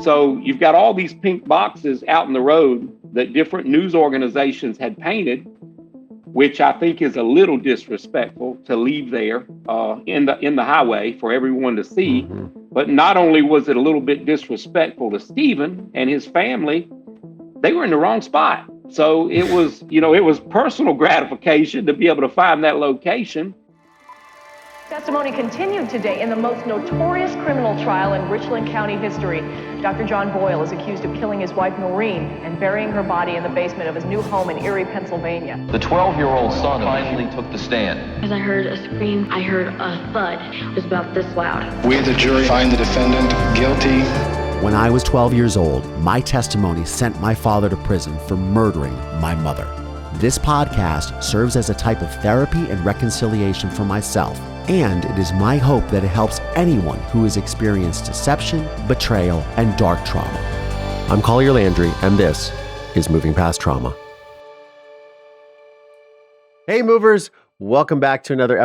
So you've got all these pink boxes out in the road that different news organizations had painted, which I think is a little disrespectful to leave there in the highway for everyone to see. Mm-hmm. But not only was it a little bit disrespectful to Stephen and his family, they were in the wrong spot. So it was, it was personal gratification to be able to find that location. Testimony continued today in the most notorious criminal trial in Richland County history. Dr. John Boyle is accused of killing his wife Noreen and burying her body in the basement of his new home in Erie, Pennsylvania. The 12-year-old son finally took the stand. As I heard a scream, I heard a thud. It was about this loud. We, the jury, find the defendant guilty. When I was 12 years old, my testimony sent my father to prison for murdering my mother. This podcast serves as a type of therapy and reconciliation for myself, and it is my hope that it helps anyone who has experienced deception, betrayal, and dark trauma. I'm Collier Landry, and this is Moving Past Trauma. Hey movers, welcome back to another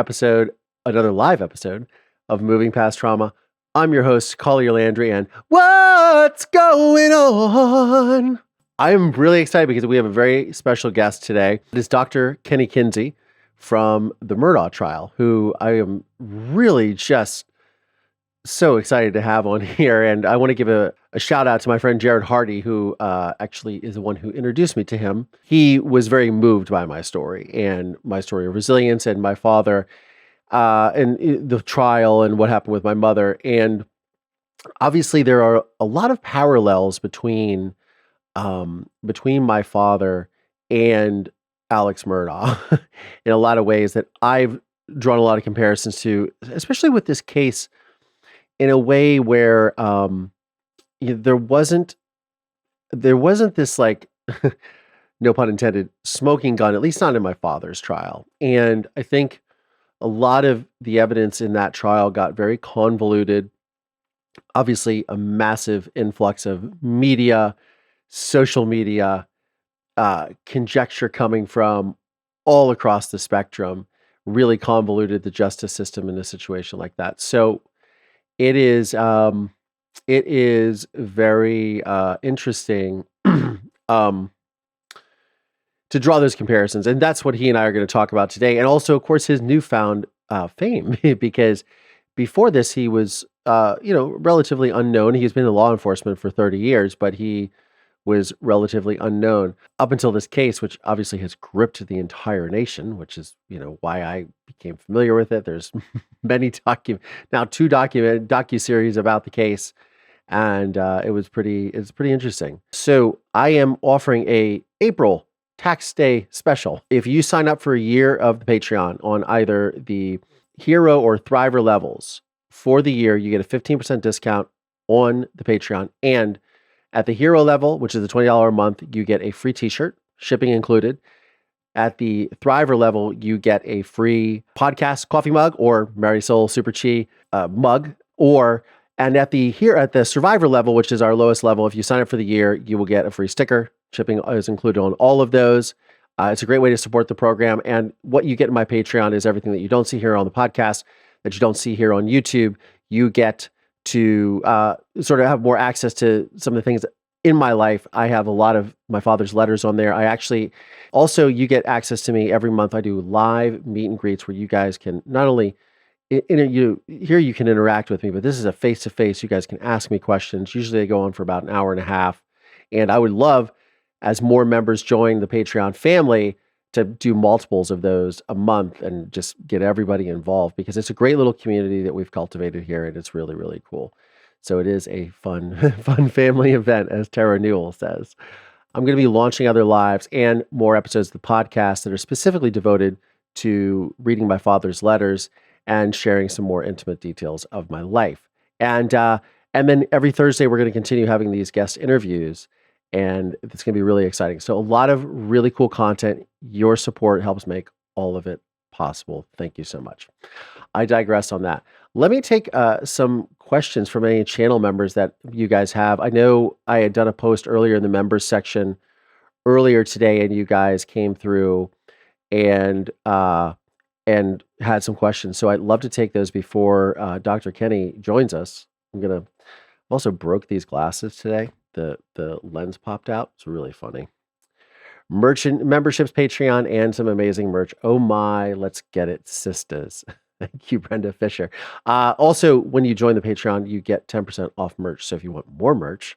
live episode of Moving Past Trauma. I'm your host, Collier Landry, and what's going on? I am really excited because we have a very special guest today. It is Dr. Kinsey from the Murdaugh trial, who I am really just so excited to have on here. And I want to give a shout out to my friend Jared Hardy, who actually is the one who introduced me to him. He was very moved by my story and my story of resilience and my father and the trial and what happened with my mother. And obviously there are a lot of parallels between my father and Alex Murdaugh in a lot of ways that I've drawn a lot of comparisons to, especially with this case, in a way where there wasn't this, like, no pun intended, smoking gun, at least not in my father's trial. And I think a lot of the evidence in that trial got very convoluted. Obviously, a massive influx of media, social media, conjecture coming from all across the spectrum really convoluted the justice system in a situation like that. So it is very interesting to draw those comparisons, and that's what he and I are going to talk about today. And also, of course, his newfound fame, because before this he was relatively unknown. He's been in law enforcement for 30 years, but he was relatively unknown up until this case, which obviously has gripped the entire nation, which is, why I became familiar with it. There's many two docuseries about the case, and it's pretty interesting. So I am offering a April Tax Day special. If you sign up for a year of the Patreon on either the Hero or Thriver levels for the year, you get a 15% discount on the Patreon. And at the Hero level, which is the $20 a month, you get a free t-shirt, shipping included. At the Thriver level, you get a free podcast coffee mug or Marisol Super Chi mug. And at the Survivor level, which is our lowest level, if you sign up for the year, you will get a free sticker. Shipping is included on all of those. It's a great way to support the program. And what you get in my Patreon is everything that you don't see here on the podcast, that you don't see here on YouTube. You get to sort of have more access to some of the things in my life. I have a lot of my father's letters on there. You get access to me every month. I do live meet and greets where you guys can not only you can interact with me, but this is a face-to-face. You guys can ask me questions. Usually they go on for about an hour and a half. And I would love, as more members join the Patreon family, to do multiples of those a month and just get everybody involved, because it's a great little community that we've cultivated here, and it's really, really cool. So it is a fun family event, as Tara Newell says. I'm going to be launching other lives and more episodes of the podcast that are specifically devoted to reading my father's letters and sharing some more intimate details of my life. And then every Thursday, we're going to continue having these guest interviews, and it's going to be really exciting. So a lot of really cool content. Your support helps make all of it possible. Thank you so much. I digress on that. Let me take some questions from any channel members that you guys have. I know I had done a post earlier in the members section earlier today, and you guys came through and had some questions. So I'd love to take those before Dr. Kenny joins us. I'm going to Also broke these glasses today. The lens popped out. It's really funny. Merchant memberships, Patreon, and some amazing merch. Oh my, let's get it, sisters. Thank you, Brenda Fisher. Also, when you join the Patreon, you get 10% off merch. So if you want more merch,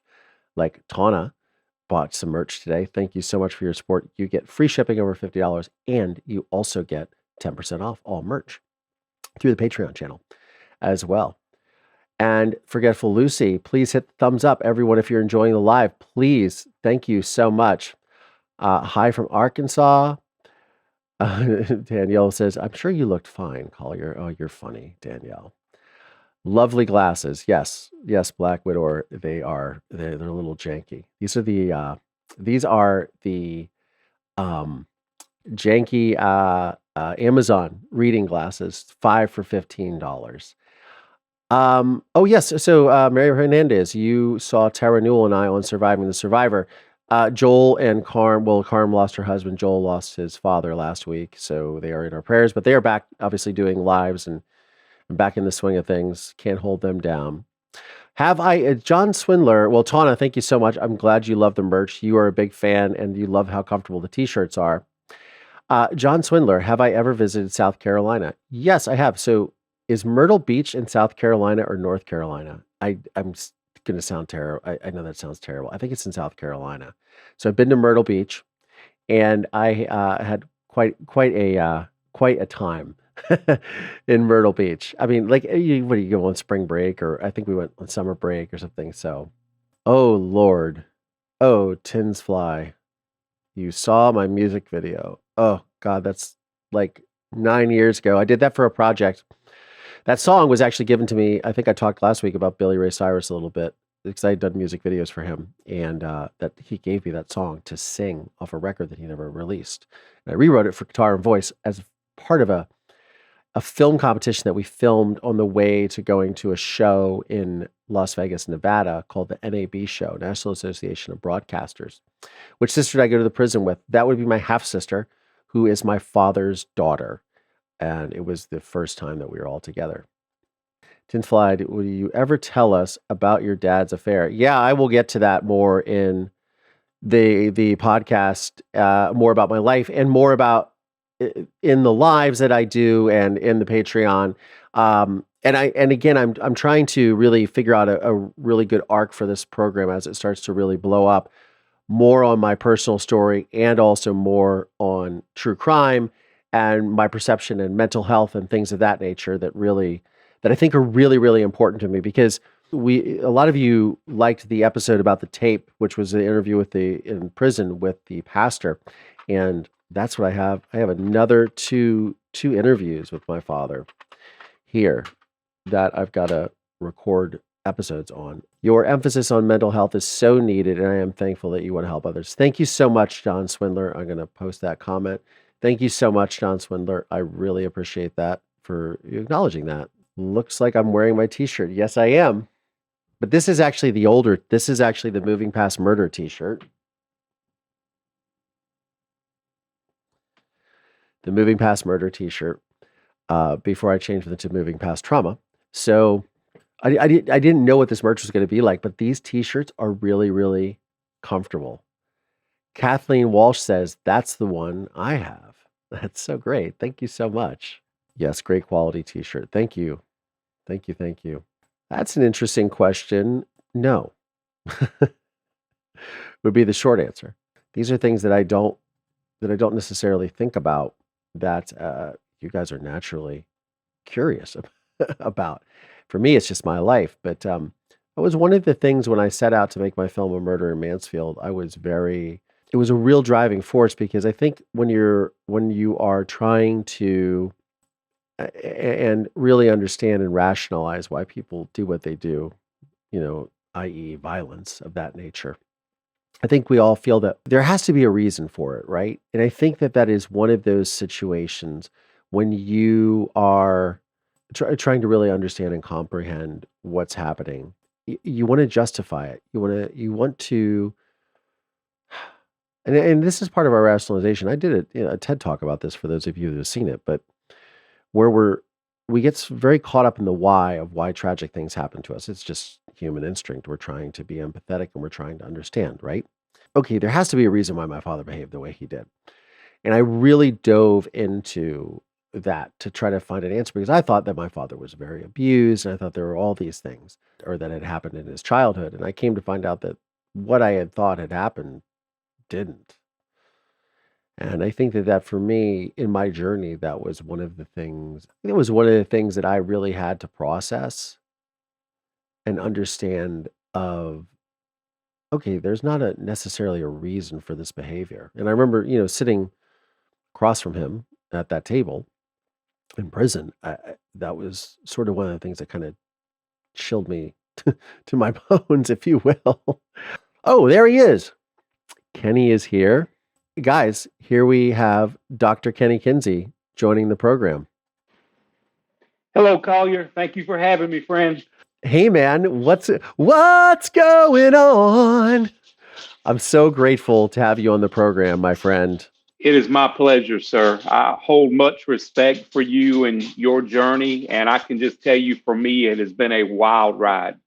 like Tana bought some merch today, thank you so much for your support. You get free shipping over $50, and you also get 10% off all merch through the Patreon channel as well. And Forgetful Lucy, please hit the thumbs up, everyone, if you're enjoying the live. Please, thank you so much. Hi from Arkansas. Danielle says, I'm sure you looked fine, Collier. Oh, you're funny, Danielle. Lovely glasses. Yes, Black Widow. They're a little janky. These are the janky Amazon reading glasses, 5 for $15. Oh yes. So Mary Hernandez, you saw Tara Newell and I on Surviving the Survivor. Joel and Carm lost her husband. Joel lost his father last week. So they are in our prayers, but they are back obviously doing lives and back in the swing of things. Can't hold them down. Have I, John Swindler? Well, Tana, thank you so much. I'm glad you love the merch. You are a big fan and you love how comfortable the t-shirts are. John Swindler, have I ever visited South Carolina? Yes, I have. So is Myrtle Beach in South Carolina or North Carolina? I'm going to sound terrible. I know that sounds terrible. I think it's in South Carolina. So I've been to Myrtle Beach, and I had quite a time in Myrtle Beach. I mean, like, what do you go on spring break, or I think we went on summer break or something. So, oh Lord, oh Tins Fly, you saw my music video. Oh God, that's like 9 years ago. I did that for a project. That song was actually given to me. I think I talked last week about Billy Ray Cyrus a little bit because I had done music videos for him, and that he gave me that song to sing off a record that he never released. And I rewrote it for guitar and voice as part of a film competition that we filmed on the way to going to a show in Las Vegas, Nevada called the NAB show, National Association of Broadcasters. Which sister did I go to the prison with? That would be my half sister, who is my father's daughter. And it was the first time that we were all together. Tinfly, will you ever tell us about your dad's affair? Yeah, I will get to that more in the podcast, more about my life and more about in the lives that I do and in the Patreon. And again, I'm trying to really figure out a really good arc for this program as it starts to really blow up, more on my personal story and also more on true crime and my perception and mental health and things of that nature that I think are really, really important to me, because a lot of you liked the episode about the tape, which was the interview in prison with the pastor. And that's what I have. I have another two interviews with my father here that I've got to record episodes on. Your emphasis on mental health is so needed, and I am thankful that you want to help others. Thank you so much, John Swindler. I'm going to post that comment. Thank you so much, John Swindler. I really appreciate that for acknowledging that. Looks like I'm wearing my t-shirt. Yes, I am. But this is actually the Moving Past Murder t-shirt. The Moving Past Murder t-shirt before I changed it to Moving Past Trauma. So I didn't know what this merch was going to be like, but these t-shirts are really, really comfortable. Kathleen Walsh says, that's the one I have. That's so great. Thank you so much. Yes, great quality t-shirt. Thank you. Thank you. That's an interesting question. No. Would be the short answer. These are things that I don't necessarily think about that you guys are naturally curious about. For me, it's just my life. But that was one of the things when I set out to make my film A Murder in Mansfield. It was a real driving force, because I think when you are trying to and really understand and rationalize why people do what they do, i.e. violence of that nature, I think we all feel that there has to be a reason for it, right? And I think that is one of those situations when you are trying to really understand and comprehend what's happening. You want to justify it. You want to, and this is part of our rationalization. I did a TED talk about this for those of you who have seen it, but where we get very caught up in the why of why tragic things happen to us. It's just human instinct. We're trying to be empathetic and we're trying to understand, right? Okay, there has to be a reason why my father behaved the way he did. And I really dove into that to try to find an answer because I thought that my father was very abused and I thought there were all these things or that had happened in his childhood. And I came to find out that what I had thought had happened didn't. And I think that for me in my journey, that was one of the things, it was one of the things that I really had to process and understand of, okay, there's not necessarily a reason for this behavior. And I remember, sitting across from him at that table in prison. That was sort of one of the things that kind of chilled me to my bones, if you will. Oh, there he is. Kenny is here. Guys, here we have Dr. Kenny Kinsey joining the program. Hello, Collier. Thank you for having me, friend. Hey, man, what's going on? I'm so grateful to have you on the program, my friend. It is my pleasure, sir. I hold much respect for you and your journey, and I can just tell you, for me, it has been a wild ride,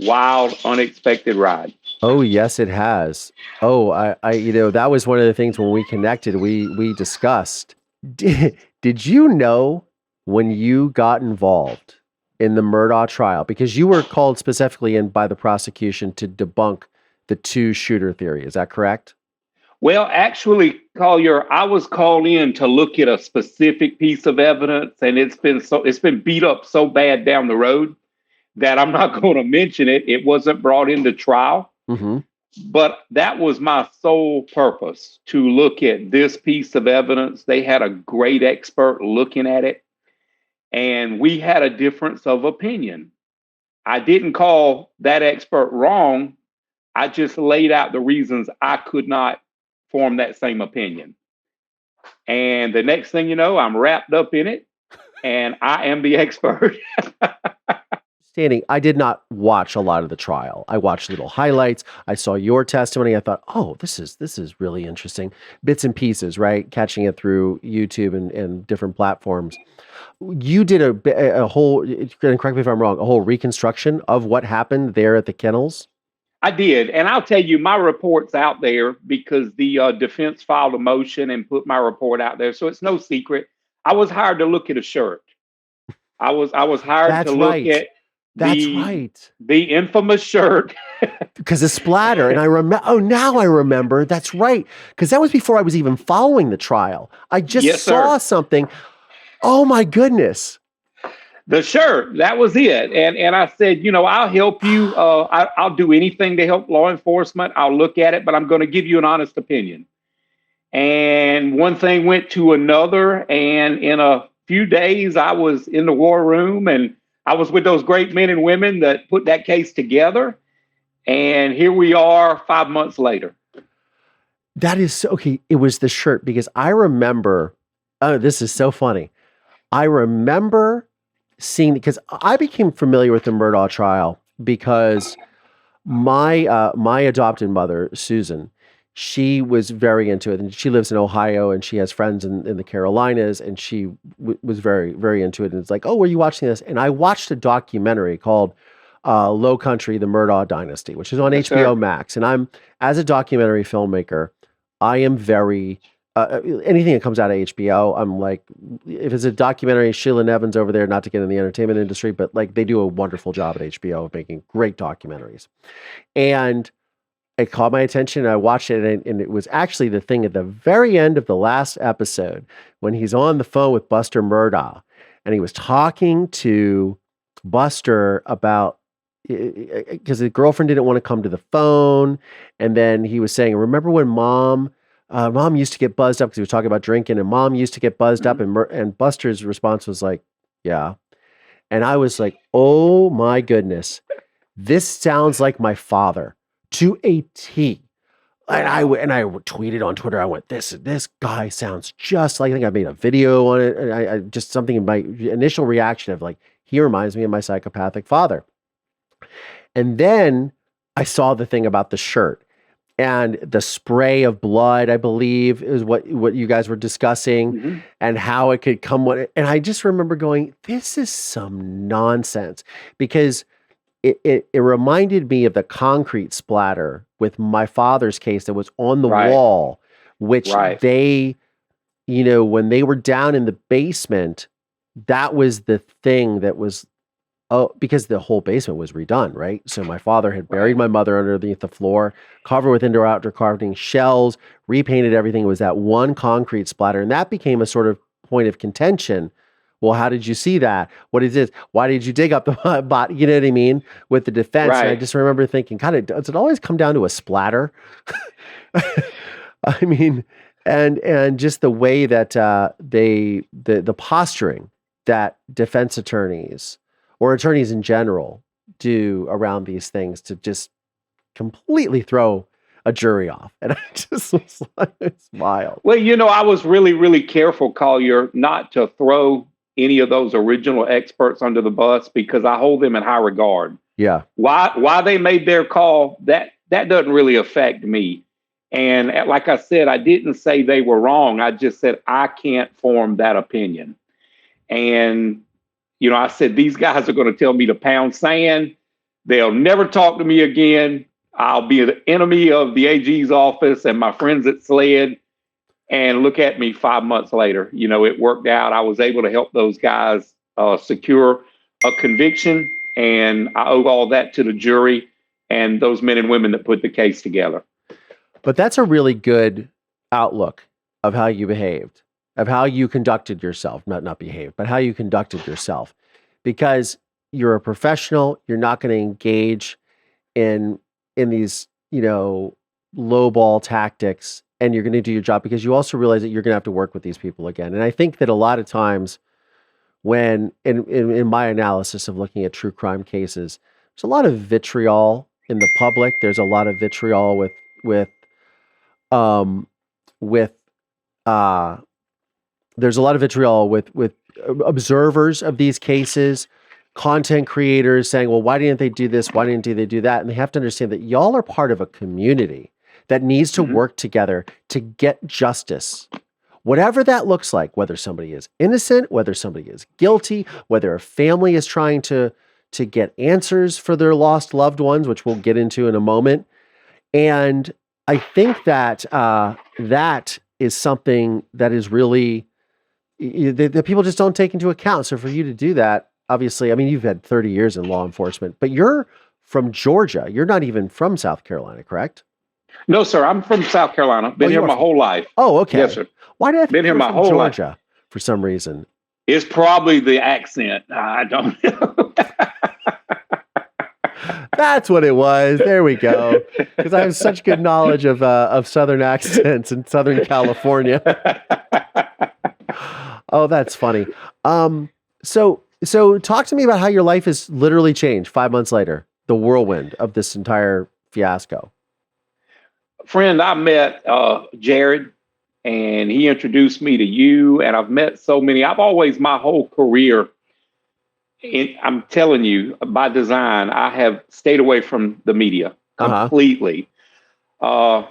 wild, unexpected ride. Oh, yes, it has. Oh, I that was one of the things when we connected, we discussed. Did you know when you got involved in the Murdaugh trial, because you were called specifically in by the prosecution to debunk the two shooter theory, is that correct? Well, actually, Collier, I was called in to look at a specific piece of evidence, and it's been beat up so bad down the road that I'm not going to mention it. It wasn't brought into trial. Mm-hmm. But that was my sole purpose, to look at this piece of evidence. They had a great expert looking at it, and we had a difference of opinion. I didn't call that expert wrong. I just laid out the reasons I could not form that same opinion. And the next thing you know, I'm wrapped up in it, and I am the expert. I did not watch a lot of the trial. I watched little highlights. I saw your testimony. I thought, oh, this is really interesting. Bits and pieces, right? Catching it through YouTube and different platforms. You did a whole, and correct me if I'm wrong, a whole reconstruction of what happened there at the kennels. I did. And I'll tell you, my report's out there because the defense filed a motion and put my report out there. So it's no secret. I was hired to look at a shirt. I was hired That's to look right. at the infamous shirt. Because the splatter. And I remember, now I remember. That's right. Because that was before I was even following the trial. I just saw something. Oh my goodness. The shirt, that was it. And I said, I'll help you. I'll do anything to help law enforcement. I'll look at it, but I'm going to give you an honest opinion. And one thing went to another. And in a few days, I was in the war room, and I was with those great men and women that put that case together. And here we are 5 months later. That is so, okay. It was the shirt, because I remember, oh, this is so funny. I remember seeing, because I became familiar with the Murdaugh trial because my adopted mother, Susan, she was very into it, and she lives in Ohio, and she has friends in the Carolinas, and she was very, very into it. And it's like, oh, were you watching this? And I watched a documentary called Low Country, the Murdaugh Dynasty, which is on HBO Max. And I'm, as a documentary filmmaker, I am very, anything that comes out of HBO, I'm like, if it's a documentary, Sheila Nevins over there, not to get in the entertainment industry, but like they do a wonderful job at HBO of making great documentaries. And it caught my attention. I watched it, and it was actually the thing at the very end of the last episode when he's on the phone with Buster Murdaugh, and he was talking to Buster about, because his girlfriend didn't want to come to the phone, and then he was saying, remember when mom used to get buzzed up, because he was talking about drinking, and mom used to get buzzed up, and Buster's response was like, yeah. And I was like, oh my goodness, this sounds like my father to a T. And I tweeted on Twitter, I went, this guy sounds just like, I think I made a video on it. And I just something in my initial reaction of like, he reminds me of my psychopathic father. And then I saw the thing about the shirt. and the spray of blood, I believe, is what you guys were discussing, and how it could come. And I just remember going, this is some nonsense, because it reminded me of the concrete splatter with my father's case that was on the wall, which they, when they were down in the basement, that was the thing that was, because the whole basement was redone, right? So my father had buried my mother underneath the floor, covered with indoor-outdoor carpeting, shells, repainted everything. It was that one concrete splatter, and that became a sort of point of contention. Well, how did you see that? What is this? Why did you dig up the body? You know what I mean? With the defense. And I just remember thinking, God, does it always come down to a splatter? I mean, and just the way that the posturing that defense attorneys or attorneys in general do around these things to just completely throw a jury off. And I just was like, it's wild. Well, I was really, really careful, Collier, not to throw any of those original experts under the bus, because I hold them in high regard. Yeah. Why they made their call, that doesn't really affect me. And like I said, I didn't say they were wrong. I just said I can't form that opinion. And I said, these guys are going to tell me to pound sand. They'll never talk to me again. I'll be an enemy of the AG's office and my friends at SLED. And look at me 5 months later. It worked out. I was able to help those guys secure a conviction. And I owe all that to the jury and those men and women that put the case together. But that's a really good outlook of how you behaved, of how you conducted yourself, not behaved, but how you conducted yourself, because you're a professional. You're not going to engage in these, low ball tactics, and you're going to do your job because you also realize that you're going to have to work with these people again. And I think that a lot of times when, in my analysis of looking at true crime cases, there's a lot of vitriol in the public. There's a lot of vitriol with there's a lot of vitriol with observers of these cases, content creators saying, well, why didn't they do this? Why didn't they do that? And they have to understand that y'all are part of a community that needs to work together to get justice. Whatever that looks like, whether somebody is innocent, whether somebody is guilty, whether a family is trying to get answers for their lost loved ones, which we'll get into in a moment. And I think that that is something that is really, that people just don't take into account. So for you to do that, obviously, I mean, you've had 30 years in law enforcement, but you're from Georgia. You're not even from South Carolina, correct? No, sir. I'm from South Carolina. Been here my whole life. Oh, okay. Yes, sir. Why did I think been here my whole Georgia life for some reason? It's probably the accent. I don't know. That's what it was. There we go. Because I have such good knowledge of Southern accents in Southern California. Oh, that's funny. So talk to me about how your life has literally changed 5 months later, the whirlwind of this entire fiasco. Friend, I met Jared, and he introduced me to you, and I've met so many. I've always, my whole career, I'm telling you, by design, I have stayed away from the media completely. I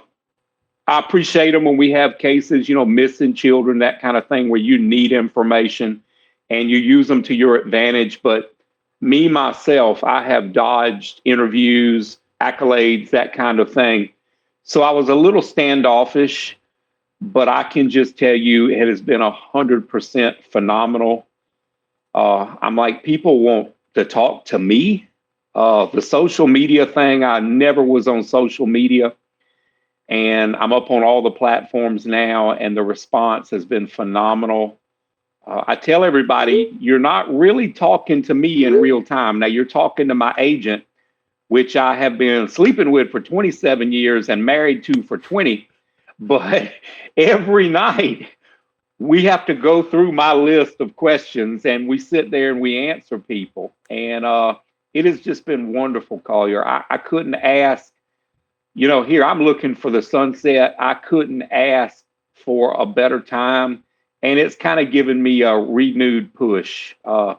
appreciate them when we have cases, missing children, that kind of thing, where you need information and you use them to your advantage. But me, myself, I have dodged interviews, accolades, that kind of thing. So I was a little standoffish, but I can just tell you it has been 100% phenomenal. I'm like, people want to talk to me. The social media thing, I never was on social media. And I'm up on all the platforms now, and the response has been phenomenal. I tell everybody, you're not really talking to me in real time. Now, you're talking to my agent, which I have been sleeping with for 27 years and married to for 20. But every night we have to go through my list of questions, and we sit there and we answer people. And it has just been wonderful, Collier. I couldn't ask, here I'm looking for the sunset. I couldn't ask for a better time. And it's kind of given me a renewed push. I'm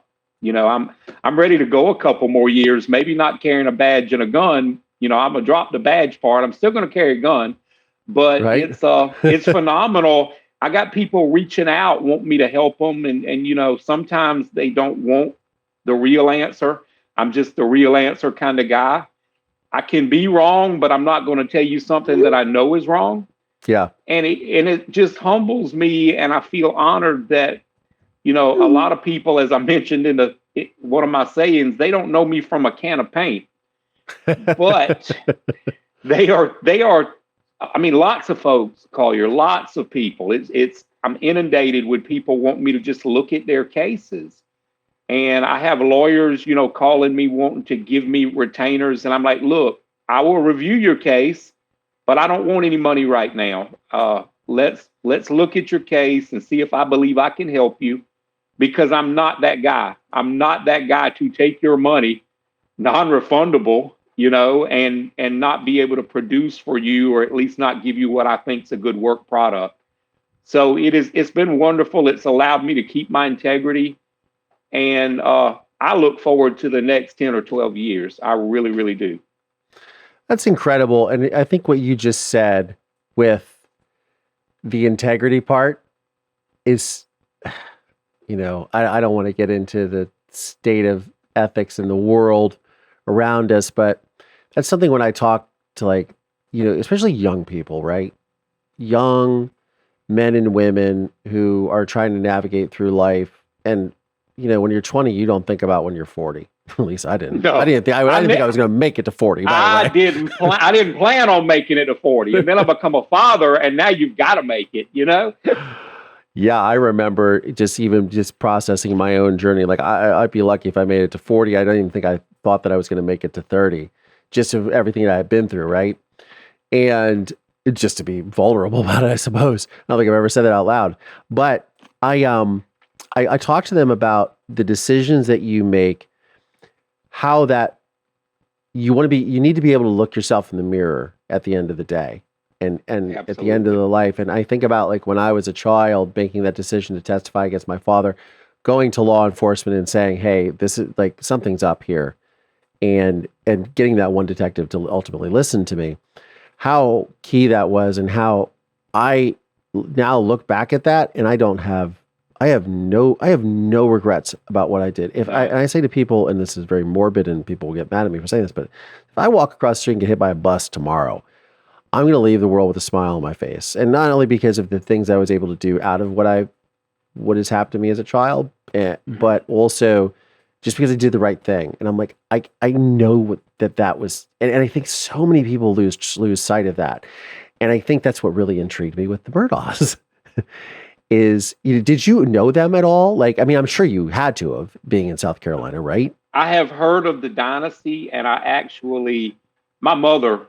ready to go a couple more years, maybe not carrying a badge and a gun, I'm gonna drop the badge part. I'm still gonna carry a gun, but Right. it's phenomenal. I got people reaching out, wanting me to help them, and sometimes they don't want the real answer. I'm just the real answer kind of guy. I can be wrong, but I'm not going to tell you something that I know is wrong. Yeah. And it just humbles me, and I feel honored that a lot of people, as I mentioned in one of my sayings, they don't know me from a can of paint, but they are. I mean, lots of folks, Collier, lots of people. I'm inundated with people wanting me to just look at their cases. And I have lawyers, calling me, wanting to give me retainers. And I'm like, look, I will review your case, but I don't want any money right now. Let's look at your case and see if I believe I can help you, because I'm not that guy. I'm not that guy to take your money, non-refundable, and not be able to produce for you, or at least not give you what I think is a good work product. So it's been wonderful. It's allowed me to keep my integrity. And I look forward to the next 10 or 12 years. I really, really do. That's incredible. And I think what you just said with the integrity part is, I don't want to get into the state of ethics in the world around us, but that's something when I talk to especially young people, right? Young men and women who are trying to navigate through life. And, when you're 20, you don't think about when you're 40. At least I didn't. No. I didn't think I was going to make it to 40. I didn't plan on making it to 40, and then I become a father, and now you've got to make it. Yeah, I remember just processing my own journey. Like I'd be lucky if I made it to 40. I don't even think I thought that I was going to make it to 30, just of everything that I've been through, right? And just to be vulnerable about it, I suppose. I don't think I've ever said that out loud. But I talk to them about the decisions that you make, how that you need to be able to look yourself in the mirror at the end of the day and at the end of the life. And I think about when I was a child making that decision to testify against my father, going to law enforcement and saying, hey, this is something's up here, and getting that one detective to ultimately listen to me, how key that was, and how I now look back at that and I have no regrets about what I did. And I say to people, and this is very morbid and people will get mad at me for saying this, but if I walk across the street and get hit by a bus tomorrow, I'm going to leave the world with a smile on my face. And not only because of the things I was able to do out of what has happened to me as a child, but also just because I did the right thing. And I'm like, I know that was, and I think so many people lose sight of that. And I think that's what really intrigued me with the Murdaughs. Did you know them at all? I'm sure you had to have, being in South Carolina, right? I have heard of the dynasty, and my mother,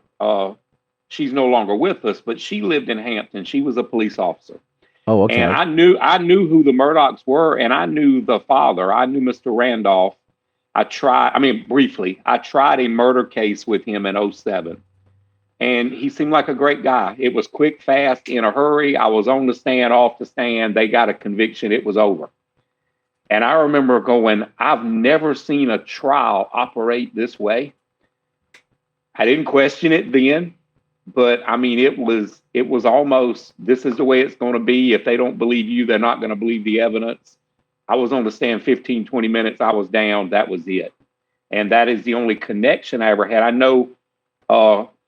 she's no longer with us, but she lived in Hampton. She was a police officer. Oh, okay. And I knew who the Murdochs were, and I knew the father. I knew Mr. Randolph. Briefly, I tried a murder case with him in 2007. And he seemed like a great guy. It was quick, fast, in a hurry. I was on the stand, off the stand. They got a conviction. It was over. And I remember going, I've never seen a trial operate this way. I didn't question it then, but it was almost, this is the way it's going to be. If they don't believe you, they're not going to believe the evidence. I was on the stand 15, 20 minutes. I was down. That was it. And that is the only connection I ever had. I know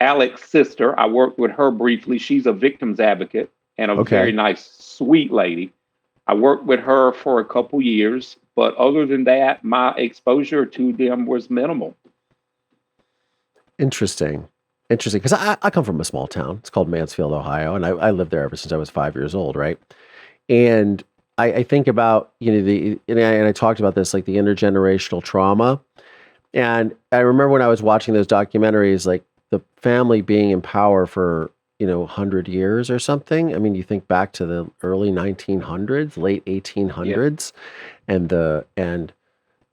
Alex's sister, I worked with her briefly. She's a victims advocate and a very nice, sweet lady. I worked with her for a couple years, but other than that, my exposure to them was minimal. Interesting. Because I come from a small town. It's called Mansfield, Ohio, and I lived there ever since I was 5 years old, right? And I think about, and I talked about this, the intergenerational trauma. And I remember when I was watching those documentaries, the family being in power for, 100 years or something. I mean, you think back to the early 1900s, late 1800s, and the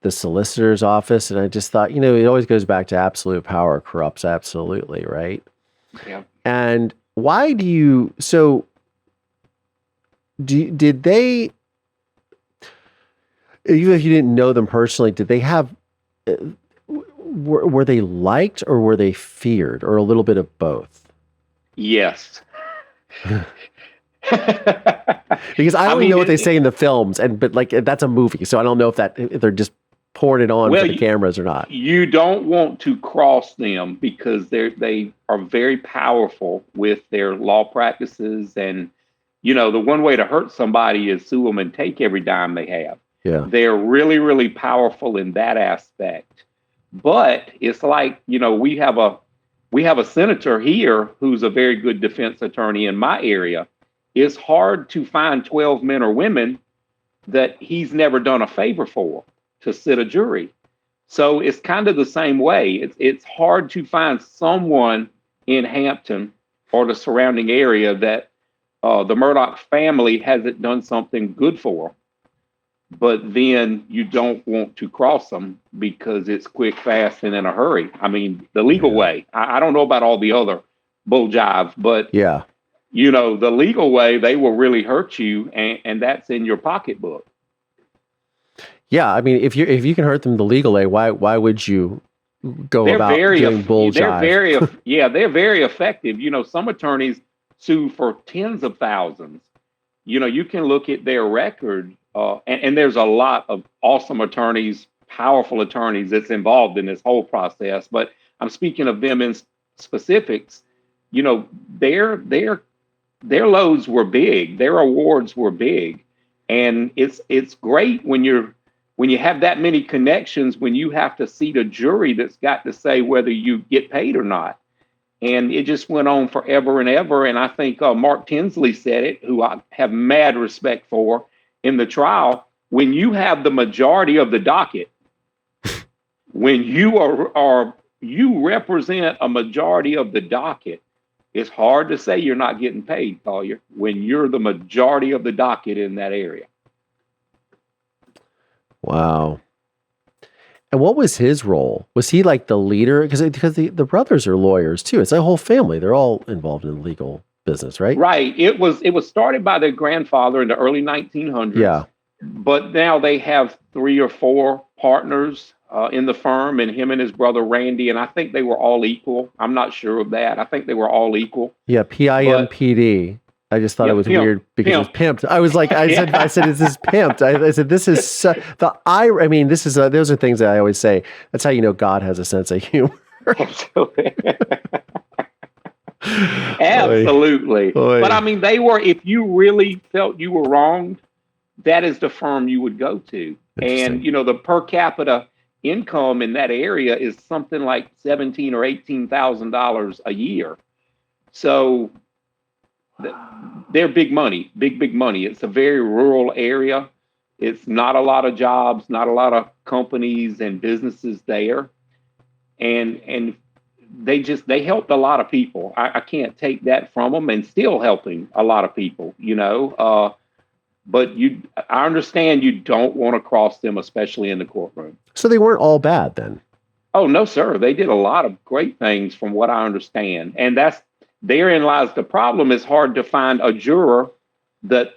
solicitor's office. And I just thought, it always goes back to absolute power corrupts absolutely, right? Yeah. And why did they, even if you didn't know them personally, did they have, were they liked or were they feared, or a little bit of both? Yes. Because I only know what they say in the films, but like that's a movie, so I don't know if they're just pouring it on for the cameras or not. You don't want to cross them because they are very powerful with their law practices, and the one way to hurt somebody is sue them and take every dime they have. Yeah, they're really, really powerful in that aspect. But it's like we have a senator here who's a very good defense attorney in my area. It's hard to find 12 men or women that he's never done a favor for to sit a jury. So it's kind of the same way. It's hard to find someone in Hampton or the surrounding area that the Murdoch family hasn't done something good for. But then you don't want to cross them because it's quick, fast, and in a hurry. I mean, the legal way. I don't know about all the other bull jive, but yeah. The legal way, they will really hurt you, and that's in your pocketbook. Yeah, I mean, if you can hurt them the legal way, why would you go about doing bull jive? They're very effective. Some attorneys sue for tens of thousands. You can look at their record, and there's a lot of awesome attorneys, powerful attorneys that's involved in this whole process. But I'm speaking of them in specifics. Their loads were big, their awards were big, and it's great when you have that many connections, when you have to seat a jury that's got to say whether you get paid or not. And it just went on forever and ever. And I think Mark Tinsley said it, who I have mad respect for in the trial. When you have the majority of the docket, when you represent a majority of the docket, it's hard to say you're not getting paid, Collier, when you're the majority of the docket in that area. Wow. And what was his role? Was he like the leader? Because the brothers are lawyers too. It's a whole family. They're all involved in legal business, right? Right. It was started by their grandfather in the early 1900s. Yeah. But now they have 3 or 4 partners in the firm, and him and his brother Randy, and I think they were all equal. I'm not sure of that. I think they were all equal. Yeah, PIMPD. I just thought it was weird because it was pimped. I was like, I said, is this pimped? I said, this is those are things that I always say. That's how you know God has a sense of humor. Absolutely. Oy. But I mean, they were, if you really felt you were wronged, that is the firm you would go to. And, the per capita income in that area is something like $17,000 or $18,000 a year. So they're big money, big money. It's a very rural area. It's not a lot of jobs, not a lot of companies and businesses there. And they helped a lot of people. I can't take that from them, and still helping a lot of people, but I understand you don't want to cross them, especially in the courtroom. So they weren't all bad then? Oh, no, sir. They did a lot of great things from what I understand. And therein lies the problem. It's hard to find a juror that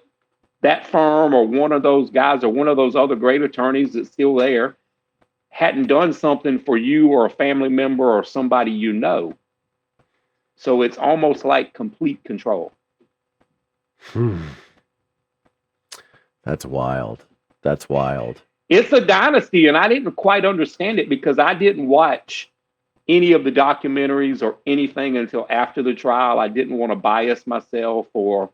firm or one of those guys or one of those other great attorneys that's still there hadn't done something for you or a family member or somebody you know. So it's almost like complete control. That's wild. That's wild. It's a dynasty, and I didn't quite understand it because I didn't watch any of the documentaries or anything until after the trial. I didn't want to bias myself or,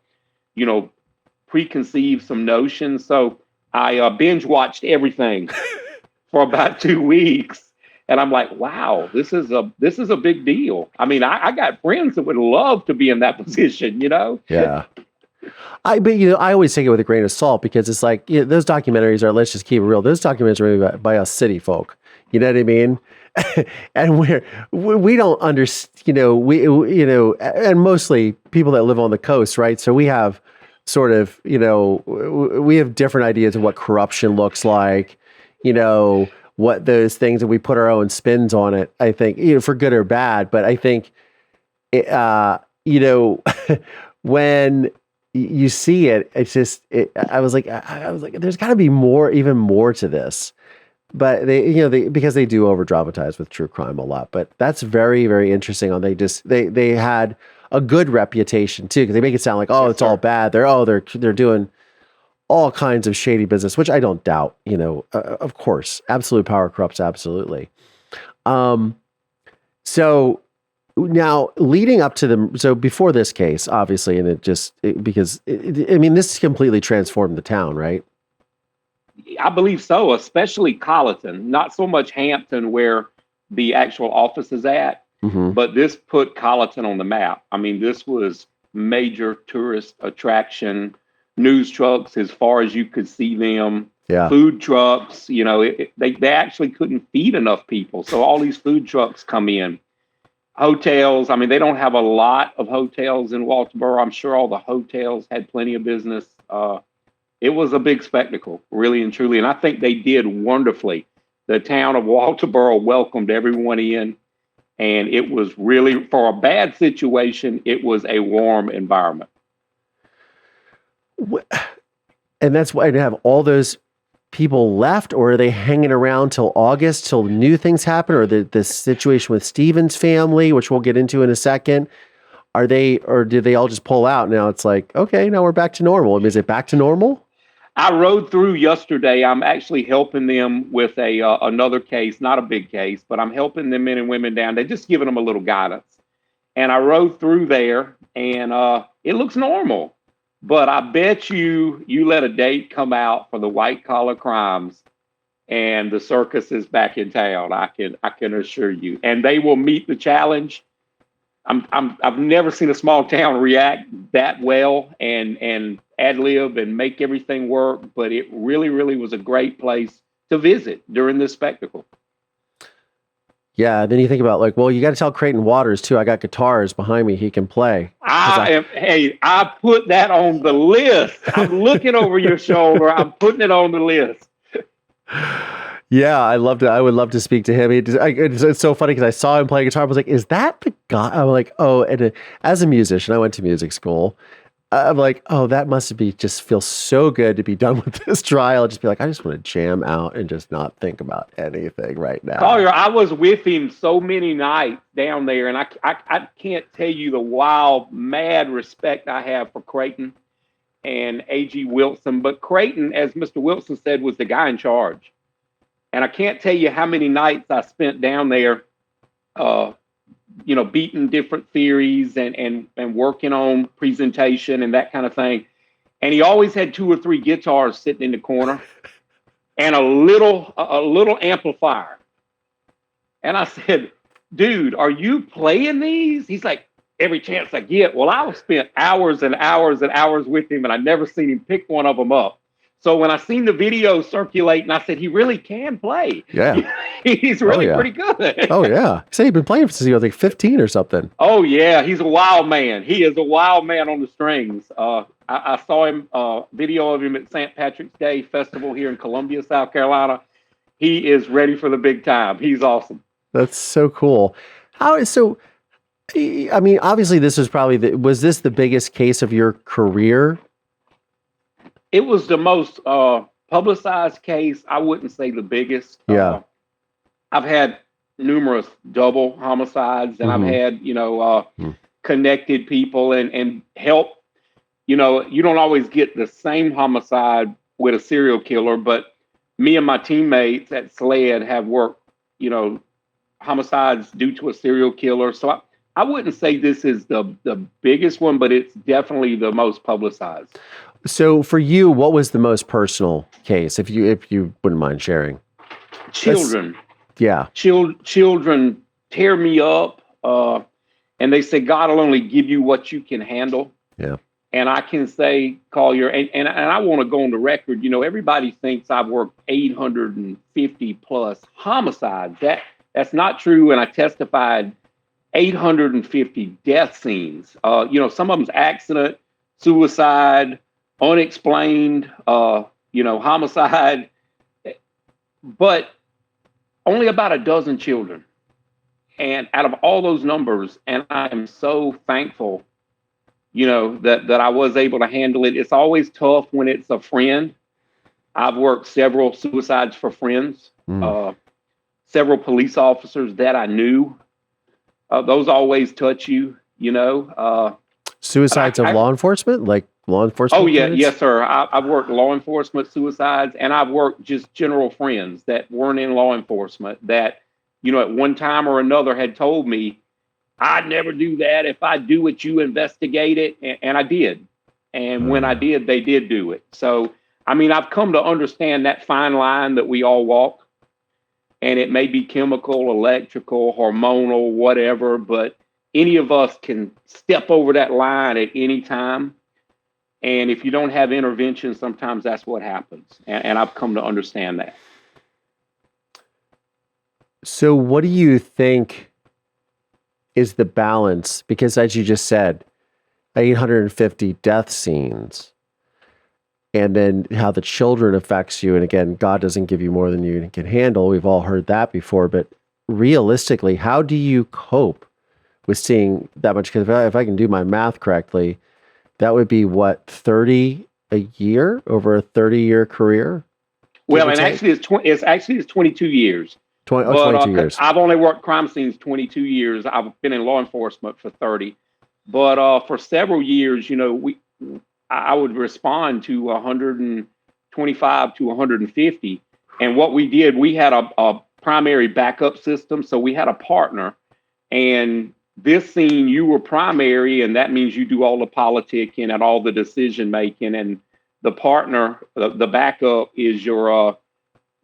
preconceive some notions. So I binge watched everything for about 2 weeks. And I'm like, wow, this is a big deal. I mean, I got friends that would love to be in that position, Yeah. I always take it with a grain of salt because it's like, those documentaries are, let's just keep it real. Those documentaries are made by us city folk. You know what I mean? And we don't understand, and mostly people that live on the coast, right? So we have sort of, we have different ideas of what corruption looks like, what those things, and we put our own spins on it, I think, for good or bad. But I think, when you see it, it's just, I was like, there's got to be even more to this but because they do over dramatize with true crime a lot. But that's very, very interesting. They had a good reputation too, because they make it sound like, oh, it's all bad. They're doing all kinds of shady business, which I don't doubt. Of course, absolute power corrupts absolutely. So now leading up to so before this case, obviously, and this completely transformed the town, right? I believe so, especially Colleton, not so much Hampton where the actual office is at, but this put Colleton on the map. I mean, this was major tourist attraction, news trucks as far as you could see them, food trucks, they actually couldn't feed enough people. So all these food trucks come in. Hotels, I mean, they don't have a lot of hotels in Walterboro. I'm sure all the hotels had plenty of business. It was a big spectacle, really and truly. And I think they did wonderfully. The town of Walterboro welcomed everyone in. And it was really, for a bad situation, it was a warm environment. And that's why to have all those people left, or are they hanging around till August, till new things happen, or the situation with Stephen's family, which we'll get into in a second? Or did they all just pull out? Now it's like, okay, now we're back to normal. I mean, is it back to normal? I rode through yesterday. I'm actually helping them with another case, not a big case, but I'm helping the men and women down. They're just giving them a little guidance. And I rode through there, and it looks normal. But I bet you let a date come out for the white collar crimes, and the circus is back in town. I can assure you, and they will meet the challenge. I've never seen a small town react that well and ad lib and make everything work. But it really, really was a great place to visit during this spectacle. Yeah, then you think about you got to tell Creighton Waters too. I got guitars behind me; he can play. I put that on the list. I'm looking over your shoulder. I'm putting it on the list. Yeah, I would love to speak to him. It's so funny because I saw him playing guitar. I was like, "Is that the guy?" I'm like, "Oh." And as a musician, I went to music school. I'm like, "Oh, that must be just feel so good to be done with this trial." Just be like, I just want to jam out and just not think about anything right now. Collier, I was with him so many nights down there, and I can't tell you the wild, mad respect I have for Creighton and A.G. Wilson. But Creighton, as Mr. Wilson said, was the guy in charge. And I can't tell you how many nights I spent down there, beating different theories and working on presentation and that kind of thing. And he always had 2 or 3 guitars sitting in the corner and a little amplifier. And I said, "Dude, are you playing these?" He's like, "Every chance I get." Well, I spent hours and hours and hours with him, and I never seen him pick one of them up. So when I seen the video circulating, I said, he really can play. Yeah. He's really pretty good. Oh, yeah. Say he's been playing since he was 15 or something. Oh, yeah. He's a wild man. He is a wild man on the strings. I saw him, video of him at St. Patrick's Day Festival here in Columbia, South Carolina. He is ready for the big time. He's awesome. That's so cool. Obviously, this was probably was this the biggest case of your career? It was the most publicized case. I wouldn't say the biggest. Yeah. I've had numerous double homicides, and I've had, connected people and help. You don't always get the same homicide with a serial killer, but me and my teammates at SLED have worked, homicides due to a serial killer. So I wouldn't say this is the biggest one, but it's definitely the most publicized. So for you, what was the most personal case, if you wouldn't mind sharing? Children. Yeah. Children tear me up, and they say God will only give you what you can handle. Yeah. And I can say, Collier, and I want to go on the record, everybody thinks I've worked 850 plus homicides. That's not true. And I testified 850 death scenes. Some of them's accident, suicide, unexplained, homicide, but only about a dozen children. And out of all those numbers, and I am so thankful, that I was able to handle it. It's always tough when it's a friend. I've worked several suicides for friends, Several police officers that I knew. Those always touch you, you know. Suicides of law enforcement, like law enforcement? Oh, yeah. candidates? Yes, sir. I've worked law enforcement suicides, and I've worked just general friends that weren't in law enforcement that, you know, at one time or another had told me, I'd never do that. If I do it, you investigate it. And I did. And when I did, they did do it. So, I mean, I've come to understand that fine line that we all walk. And it may be chemical, electrical, hormonal, whatever, but any of us can step over that line at any time. And if you don't have intervention, sometimes that's what happens. And I've come to understand that. So what do you think is the balance? Because as you just said, 850 death scenes, and then how the children affects you. And again, God doesn't give you more than you can handle. We've all heard that before, but realistically, how do you cope with seeing that much? Because if I can do my math correctly, that would be what, 30 a year over a 30-year career? Well, and actually it's 22 years. 22 years. I've only worked crime scenes 22 years. I've been in law enforcement for 30. But for several years, you know, I would respond to 125 to 150. And what we did, we had a primary backup system. So we had a partner. And this scene, you were primary, and that means you do all the politicking and all the decision making. And the partner, the backup, is your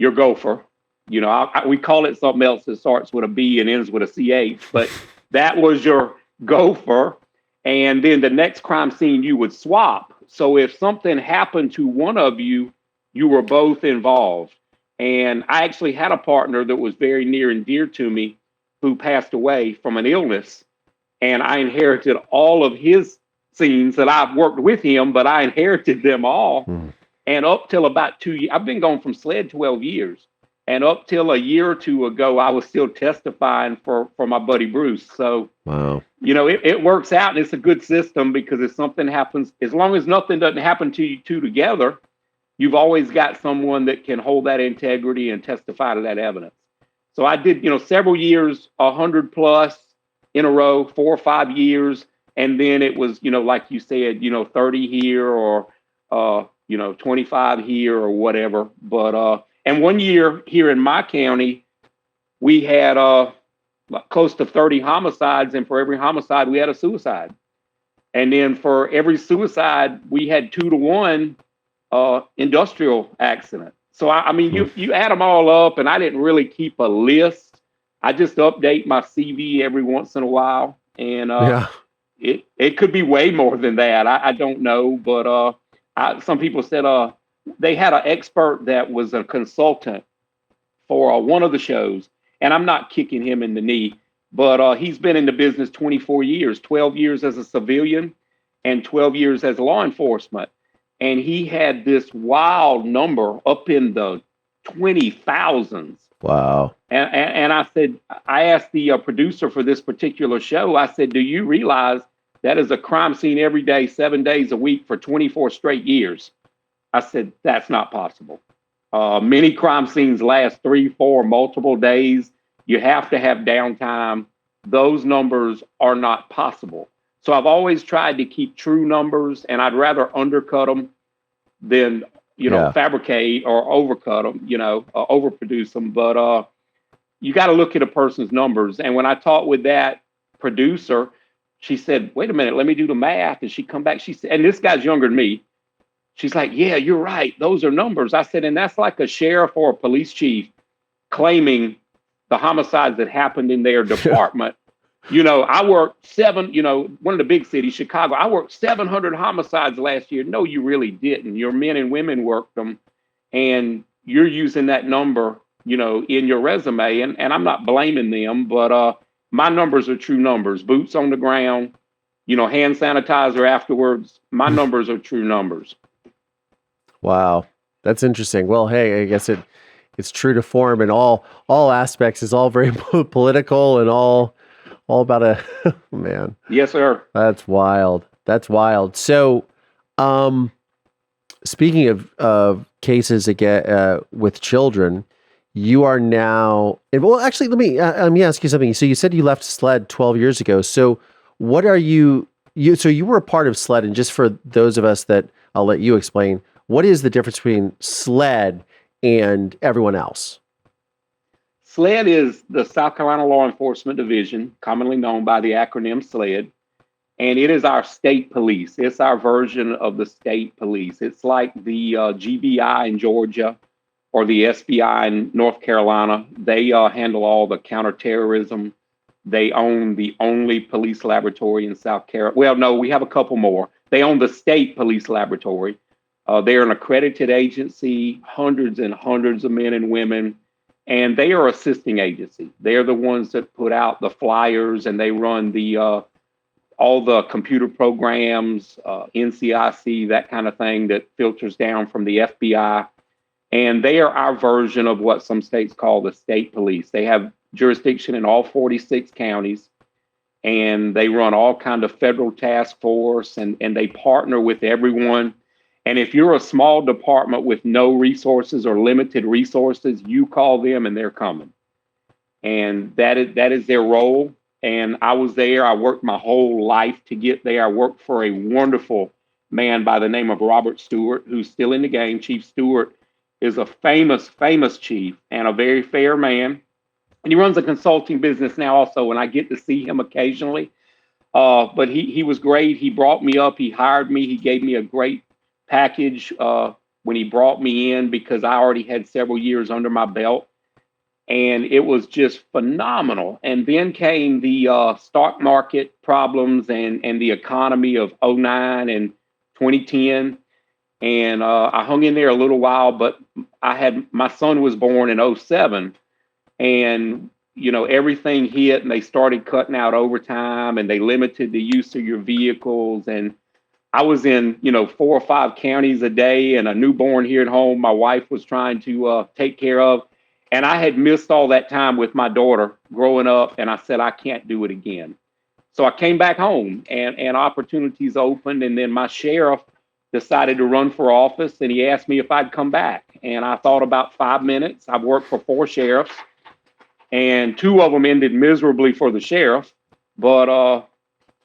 gopher. You know, we call it something else that starts with a B and ends with a CH, but that was your gopher. And then the next crime scene you would swap. So if something happened to one of you, you were both involved. And I actually had a partner that was very near and dear to me who passed away from an illness. And I inherited all of his scenes that I've worked with him, but I inherited them all. And up till about 2 years, I've been gone from SLED 12 years. And up till a year or two ago, I was still testifying for my buddy Bruce. So, wow. You know, it works out, and it's a good system because if something happens, as long as nothing doesn't happen to you two together, you've always got someone that can hold that integrity and testify to that evidence. So I did, you know, several years, 100 plus in a row, 4 or 5 years. And then it was, you know, like you said, you know, 30 here or, you know, 25 here or whatever. But, and one year here in my county, we had close to 30 homicides, and for every homicide, we had a suicide. And then for every suicide, we had 2 to 1 industrial accident. So, I mean, you add them all up, and I didn't really keep a list. I just update my CV every once in a while. And it could be way more than that. I don't know. But some people said they had an expert that was a consultant for one of the shows. And I'm not kicking him in the knee, but he's been in the business 24 years, 12 years as a civilian and 12 years as law enforcement. And he had this wild number up in the 20,000s. Wow. And I said, I asked the producer for this particular show, I said, do you realize that is a crime scene every day, 7 days a week for 24 straight years? I said, that's not possible. Many crime scenes last 3, 4, multiple days. You have to have downtime. Those numbers are not possible. So I've always tried to keep true numbers, and I'd rather undercut them than, you know, fabricate or overcut them, you know, overproduce them. But you got to look at a person's numbers. And when I talked with that producer, she said, wait a minute, let me do the math. And she come back, she said, and this guy's younger than me. She's like, yeah, you're right. Those are numbers. I said, and that's like a sheriff or a police chief claiming the homicides that happened in their department. You know, I worked one of the big cities, Chicago, I worked 700 homicides last year. No, you really didn't. Your men and women worked them, and you're using that number, you know, in your resume. And I'm not blaming them, but my numbers are true numbers. Boots on the ground, you know, hand sanitizer afterwards. My numbers are true numbers. Wow. That's interesting. Well, hey, I guess it's true to form in all aspects. It's all very political and all about man. Yes, sir. That's wild. So, speaking of cases again with children, you are now, well, actually, let me ask you something. So you said you left SLED 12 years ago. So what are so you were a part of SLED, and just for those of us that I'll let you explain, what is the difference between SLED and everyone else? SLED is the South Carolina Law Enforcement Division, commonly known by the acronym SLED, and it is our state police. It's our version of the state police. It's like the GBI in Georgia or the SBI in North Carolina. They handle all the counterterrorism. They own the only police laboratory in South Carolina. Well, no, we have a couple more. They own the state police laboratory. They're an accredited agency, hundreds and hundreds of men and women, and they are assisting agency. They're the ones that put out the flyers, and they run the all the computer programs, NCIC, that kind of thing that filters down from the FBI. And they are our version of what some states call the state police. They have jurisdiction in all 46 counties, and they run all kind of federal task force, and they partner with everyone. And if you're a small department with no resources or limited resources, you call them and they're coming. And that is their role. And I was there. I worked my whole life to get there. I worked for a wonderful man by the name of Robert Stewart, who's still in the game. Chief Stewart is a famous, famous chief and a very fair man. And he runs a consulting business now also, and I get to see him occasionally. But he was great. He brought me up. He hired me. He gave me a great package when he brought me in, because I already had several years under my belt. And it was just phenomenal. And then came the stock market problems and the economy of 2009 and 2010. And I hung in there a little while, but my son was born in 2007, and everything hit, and they started cutting out overtime, and they limited the use of your vehicles. And I was in 4 or 5 counties a day, and a newborn here at home my wife was trying to take care of. And I had missed all that time with my daughter growing up, and I said, I can't do it again. So I came back home, and opportunities opened, and then my sheriff decided to run for office, and he asked me if I'd come back. And I thought about 5 minutes. I've worked for 4 sheriffs, and 2 of them ended miserably for the sheriff. But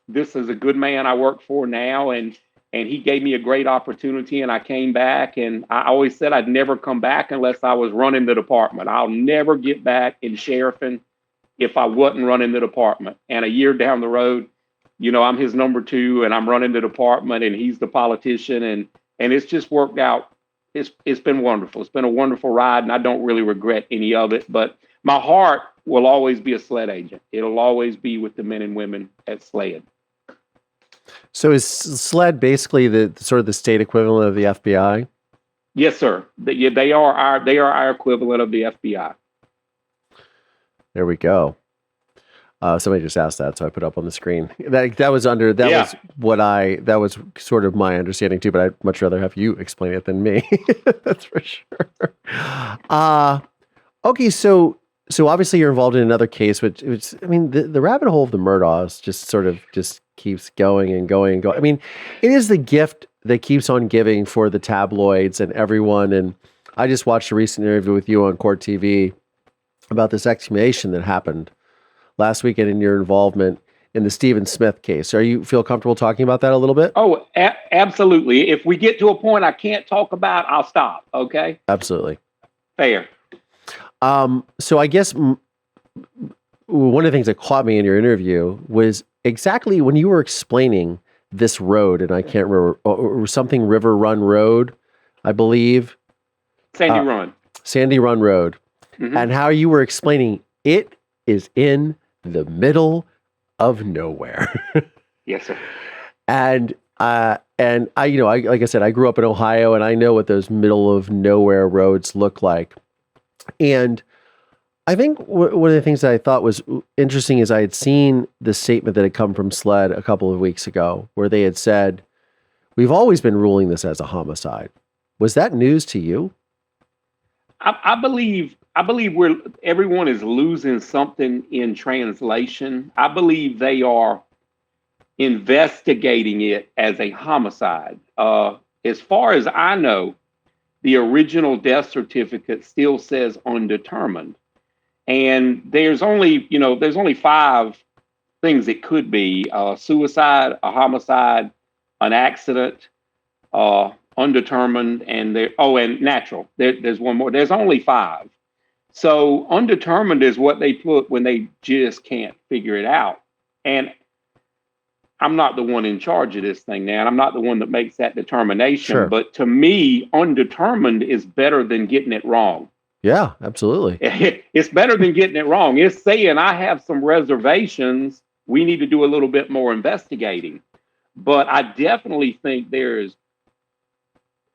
this is a good man I work for now, and he gave me a great opportunity, and I came back. And I always said I'd never come back unless I was running the department. I'll never get back in sheriffing if I wasn't running the department. And a year down the road, I'm his number 2, and I'm running the department, and he's the politician, and it's just worked out. It's been wonderful. It's been a wonderful ride, and I don't really regret any of it. But my heart will always be a SLED agent. It'll always be with the men and women at SLED. So is SLED basically the sort of the state equivalent of the FBI? Yes, sir. They are our equivalent of the FBI. There we go. Somebody just asked that, so I put it up on the screen. That was sort of my understanding too, but I'd much rather have you explain it than me. That's for sure. Okay, so obviously you're involved in another case, which I mean, the rabbit hole of the Murdaughs just keeps going and going and going. I mean, it is the gift that keeps on giving for the tabloids and everyone. And I just watched a recent interview with you on Court TV about this exhumation that happened last weekend in your involvement in the Stephen Smith case. Are you feel comfortable talking about that a little bit? Oh, absolutely. If we get to a point I can't talk about, I'll stop. Okay. Absolutely. Fair. So I guess one of the things that caught me in your interview was exactly when you were explaining this road, and I can't remember, or something River Run Road, I believe. Sandy Run Road. Mm-hmm. And how you were explaining it is in the middle of nowhere. Yes, sir. And I like I said, I grew up in Ohio, and I know what those middle of nowhere roads look like. And I think one of the things that I thought was interesting is I had seen the statement that had come from SLED a couple of weeks ago, where they had said, "We've always been ruling this as a homicide." Was that news to you? I believe everyone is losing something in translation. I believe they are investigating it as a homicide. As far as I know, the original death certificate still says undetermined. And there's only 5 things it could be: suicide, a homicide, an accident, undetermined, and and natural. There's one more. There's only 5. So undetermined is what they put when they just can't figure it out. And I'm not the one in charge of this thing now, and I'm not the one that makes that determination. Sure. But to me, undetermined is better than getting it wrong. Yeah, absolutely. It's better than getting it wrong. It's saying I have some reservations. We need to do a little bit more investigating. But I definitely think there is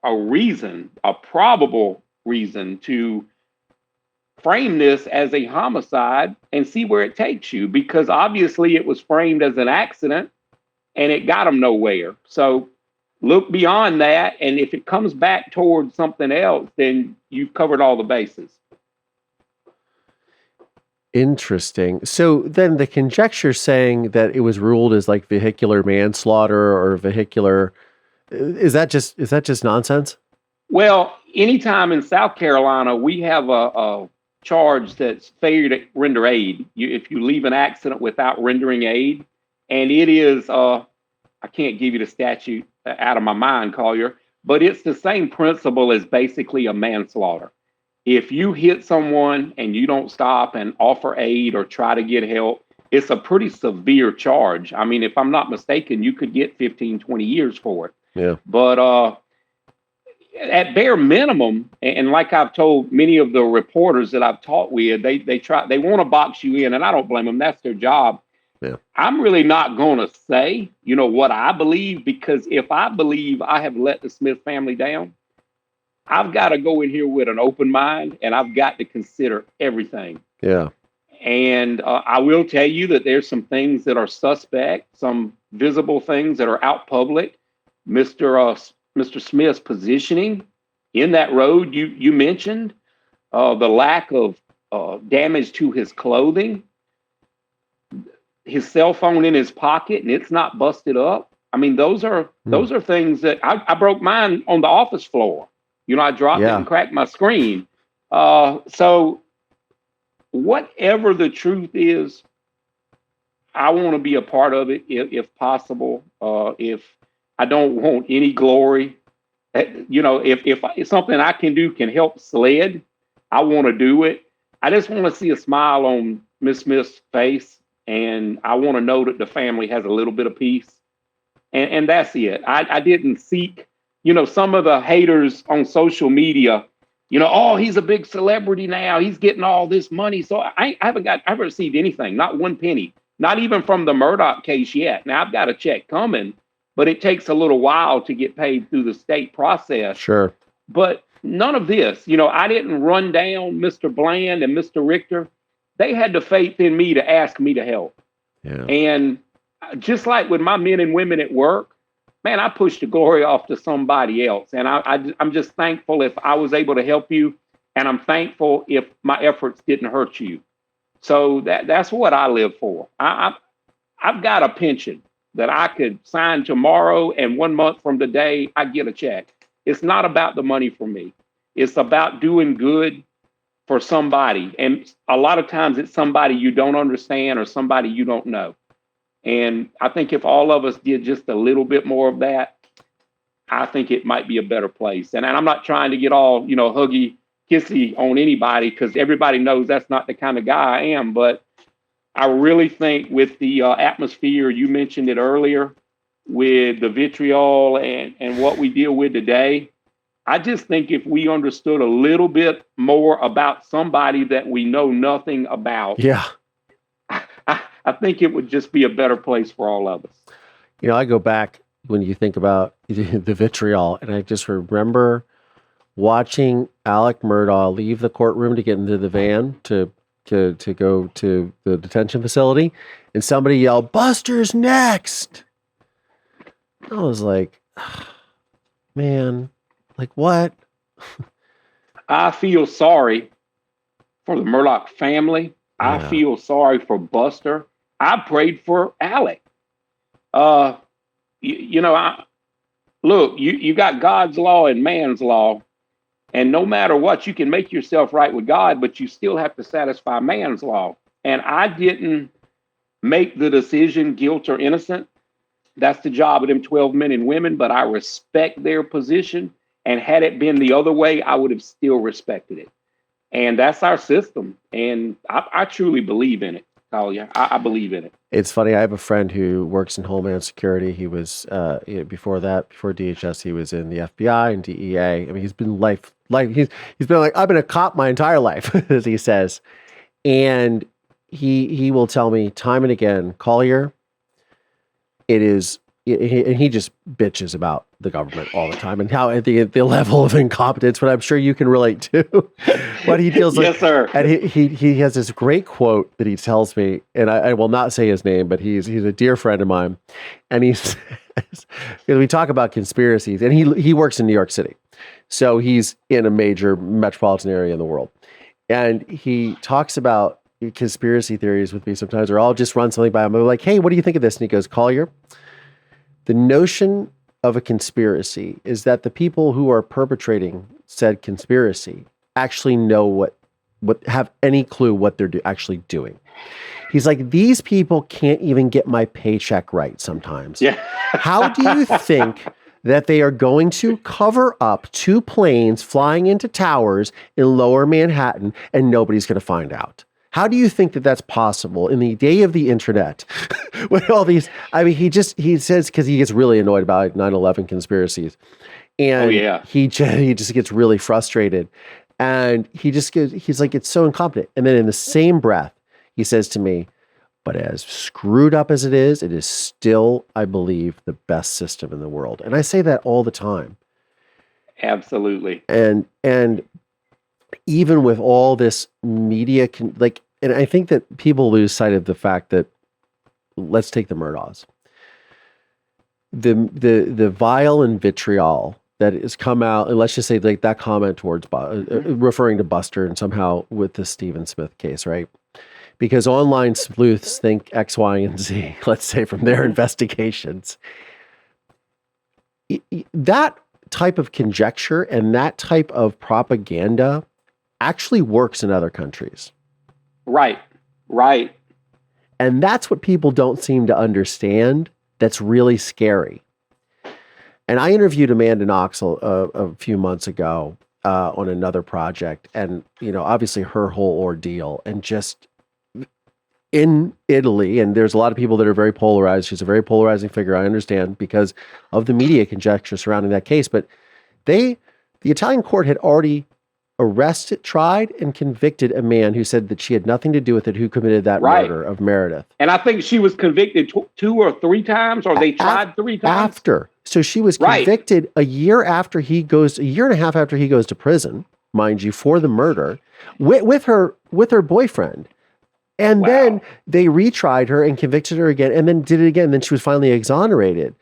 a probable reason to frame this as a homicide and see where it takes you, because obviously it was framed as an accident and it got them nowhere. So look beyond that, and if it comes back towards something else, then you've covered all the bases. Interesting. So then the conjecture saying that it was ruled as like vehicular manslaughter or vehicular, is that just nonsense? Well, anytime in South Carolina, we have a charge that's failure to render aid. If you leave an accident without rendering aid, and it is, I can't give you the statute out of my mind, Collier, but it's the same principle as basically a manslaughter. If you hit someone and you don't stop and offer aid or try to get help, it's a pretty severe charge. I mean, if I'm not mistaken, you could get 15, 20 years for it. Yeah. But at bare minimum, and like I've told many of the reporters that I've talked with, they want to box you in, and I don't blame them. That's their job. Yeah. I'm really not going to say, what I believe, because if I believe I have let the Smith family down, I've got to go in here with an open mind, and I've got to consider everything. Yeah. And I will tell you that there's some things that are suspect, some visible things that are out public. Mr. Smith's positioning in that road you mentioned, the lack of damage to his clothing, his cell phone in his pocket and it's not busted up. I mean, those are things that I broke mine on the office floor. I dropped it and cracked my screen. So whatever the truth is, I want to be a part of it if possible. If I don't want any glory, if something I can do can help SLED, I want to do it. I just want to see a smile on Miss Smith's face, and I want to know that the family has a little bit of peace. And that's it. I didn't seek, some of the haters on social media, oh, he's a big celebrity now. He's getting all this money. So I haven't received anything, not one penny, not even from the Murdoch case yet. Now I've got a check coming, but it takes a little while to get paid through the state process. Sure. But none of this, I didn't run down Mr. Bland and Mr. Richter. They had the faith in me to ask me to help. Yeah. And just like with my men and women at work, man, I pushed the glory off to somebody else. And I'm just thankful if I was able to help you. And I'm thankful if my efforts didn't hurt you. So that's what I live for. I've got a pension that I could sign tomorrow, and 1 month from today, I get a check. It's not about the money for me. It's about doing good for somebody. And a lot of times it's somebody you don't understand or somebody you don't know. And I think if all of us did just a little bit more of that, I think it might be a better place. And I'm not trying to get all, huggy, kissy on anybody, because everybody knows that's not the kind of guy I am. But I really think with the atmosphere, you mentioned it earlier, with the vitriol and what we deal with today, I just think if we understood a little bit more about somebody that we know nothing about, I think it would just be a better place for all of us. I go back when you think about the vitriol, and I just remember watching Alec Murdaugh leave the courtroom to get into the van to go to the detention facility, and somebody yelled, "Buster's next." I was like, man, like what? I feel sorry for the Murdoch family. I feel sorry for Buster. I prayed for Alec. You got God's law and man's law. And no matter what, you can make yourself right with God, but you still have to satisfy man's law. And I didn't make the decision, guilt or innocent. That's the job of them 12 men and women, but I respect their position. And had it been the other way, I would have still respected it. And that's our system. And I truly believe in it, Talia. I believe in it. It's funny. I have a friend who works in Homeland Security. He was before DHS, he was in the FBI and DEA. I mean, he's been he's been like, I've been a cop my entire life, as he says. And he will tell me time and again, Collier, and he just bitches about the government all the time and how at the level of incompetence, but I'm sure you can relate to what he deals with. Yes, sir. And he has this great quote that he tells me, and I will not say his name, but he's a dear friend of mine. And he says, we talk about conspiracies, and he works in New York City. So he's in a major metropolitan area in the world. And he talks about conspiracy theories with me sometimes, or I'll just run something by him. I'm like, hey, what do you think of this? And he goes, Collier, the notion of a conspiracy is that the people who are perpetrating said conspiracy actually know what have any clue what they're actually doing. He's like, these people can't even get my paycheck right sometimes. Yeah. How do you think that they are going to cover up 2 planes flying into towers in lower Manhattan and nobody's going to find out? How do you think that that's possible in the day of the internet with all these? I mean, he says, because he gets really annoyed about 9/11 conspiracies, and he just gets really frustrated, and he's like, it's so incompetent. And then in the same breath, he says to me, but as screwed up as it is still, I believe, the best system in the world. And I say that all the time. Absolutely. And even with all this media, and I think that people lose sight of the fact that, let's take the Murdaughs, the vile and vitriol that has come out, and let's just say like that comment towards referring to Buster and somehow with the Stephen Smith case, right? Because online sleuths think X, Y, and Z, let's say from their investigations. That type of conjecture and that type of propaganda actually works in other countries. Right. And that's what people don't seem to understand. That's really scary. And I interviewed Amanda Knox a few months ago on another project, and obviously her whole ordeal, and just in Italy, and there's a lot of people that are very polarized. She's a very polarizing figure, I understand, because of the media conjecture surrounding that case. But the Italian court had already arrested, tried, and convicted a man who said that she had nothing to do with it, who committed that murder of Meredith. And I think she was convicted 2 or 3 times, or they tried 3 times. After. So she was convicted a year and a half after he goes to prison, mind you, for the murder, with her boyfriend. And then they retried her and convicted her again, and then did it again. And then she was finally exonerated.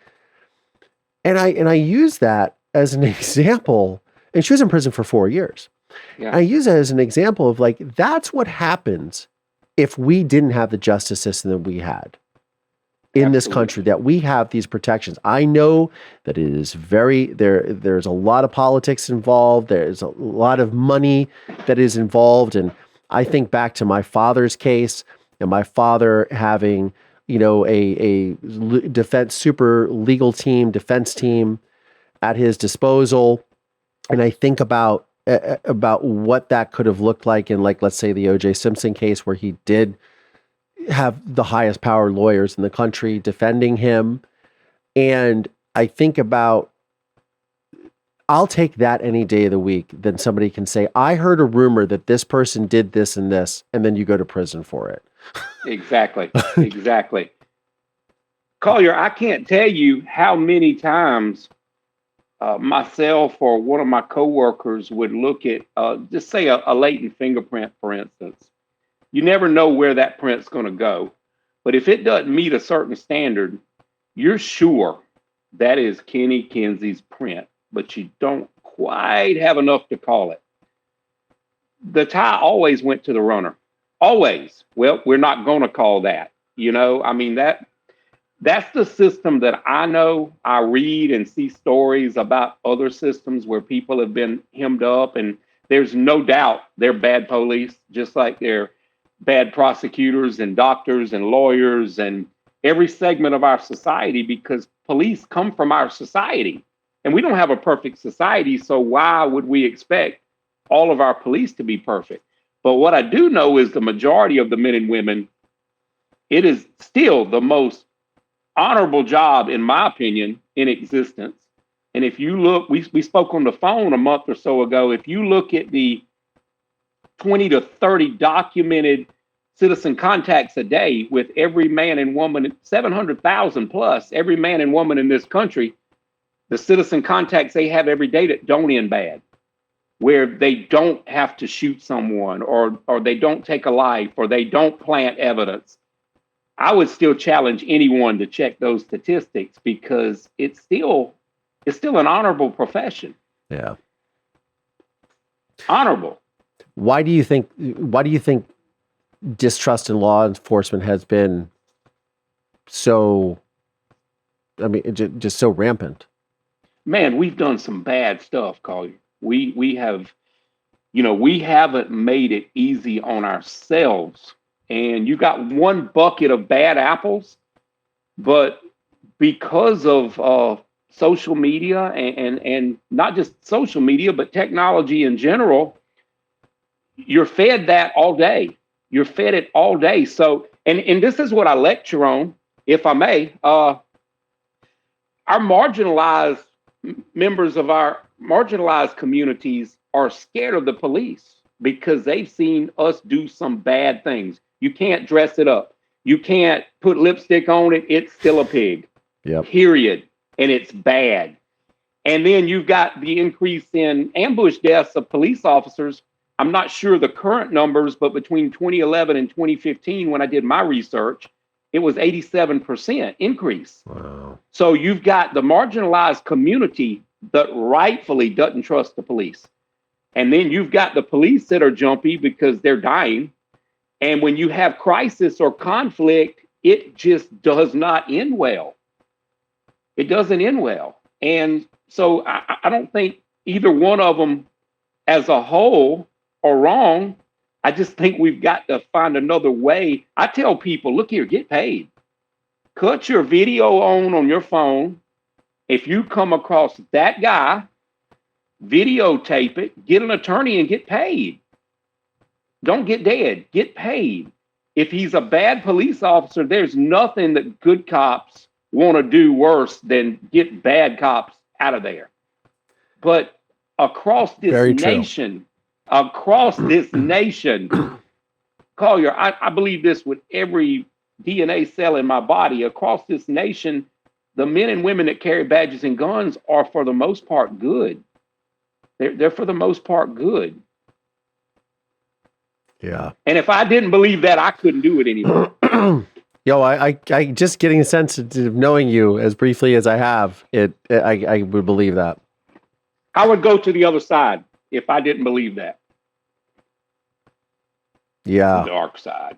And I use that as an example. And she was in prison for 4 years. Yeah. I use that as an example of that's what happens if we didn't have the justice system that we had in this country, that we have these protections. I know that it is there's a lot of politics involved. There's a lot of money that is involved. And I think back to my father's case, and my father having, a super legal team, defense team at his disposal. And I think about what that could have looked like in, let's say, the O.J. Simpson case, where he did have the highest powered lawyers in the country defending him. And I think about, I'll take that any day of the week than somebody can say, I heard a rumor that this person did this and this, and then you go to prison for it. Exactly. Collier, I can't tell you how many times myself or one of my coworkers would look at, just say a latent fingerprint, for instance. You never know where that print's going to go. But if it doesn't meet a certain standard, you're sure that is Kinsey's print, but you don't quite have enough to call it. The tie always went to the runner. Always. Well, we're not going to call that. That's the system that I know. I read and see stories about other systems where people have been hemmed up, and there's no doubt they're bad police, just like they're bad prosecutors and doctors and lawyers and every segment of our society, because police come from our society. And we don't have a perfect society, so why would we expect all of our police to be perfect? But what I do know is the majority of the men and women, it is still the most honorable job, in my opinion, in existence. And if you look, we spoke on the phone a month or so ago. If you look at the 20 to 30 documented citizen contacts a day with every man and woman, 700,000 plus, every man and woman in this country, the citizen contacts they have every day that don't end bad, where they don't have to shoot someone, or they don't take a life, or they don't plant evidence. I would still challenge anyone to check those statistics, because it's still an honorable profession. Yeah. Honorable. Why do you think distrust in law enforcement has been so, I mean, just so rampant? Man, we've done some bad stuff, Collier. We have, we haven't made it easy on ourselves. And you got one bucket of bad apples, but because of social media and not just social media, but technology in general, you're fed that all day. You're fed it all day. So, and this is what I lecture on, if I may. Our marginalized members of our marginalized communities are scared of the police because they've seen us do some bad things. You can't dress it up. You can't put lipstick on it. It's still a pig. Yep. Period. And it's bad. And then you've got the increase in ambush deaths of police officers. I'm not sure the current numbers, but between 2011 and 2015, when I did my research, it was 87% increase. Wow. So you've got the marginalized community that rightfully doesn't trust the police. And then you've got the police that are jumpy because they're dying. And when you have crisis or conflict, it just does not end well. It doesn't end well. And so I don't think either one of them as a whole are wrong. I just think we've got to find another way. I tell people, look here, get paid. Cut your video on your phone. If you come across that guy, videotape it, get an attorney and get paid. Don't get dead, get paid. If he's a bad police officer, there's nothing that good cops want to do worse than get bad cops out of there. But across this nation, Collier, I believe this with every DNA cell in my body. Across this nation, the men and women that carry badges and guns are, for the most part, good. They're for the most part good. Yeah. And if I didn't believe that, I couldn't do it anymore. I just getting a sense of knowing you as briefly as I have, I would believe that. I would go to the other side if I didn't believe that. Yeah. The dark side.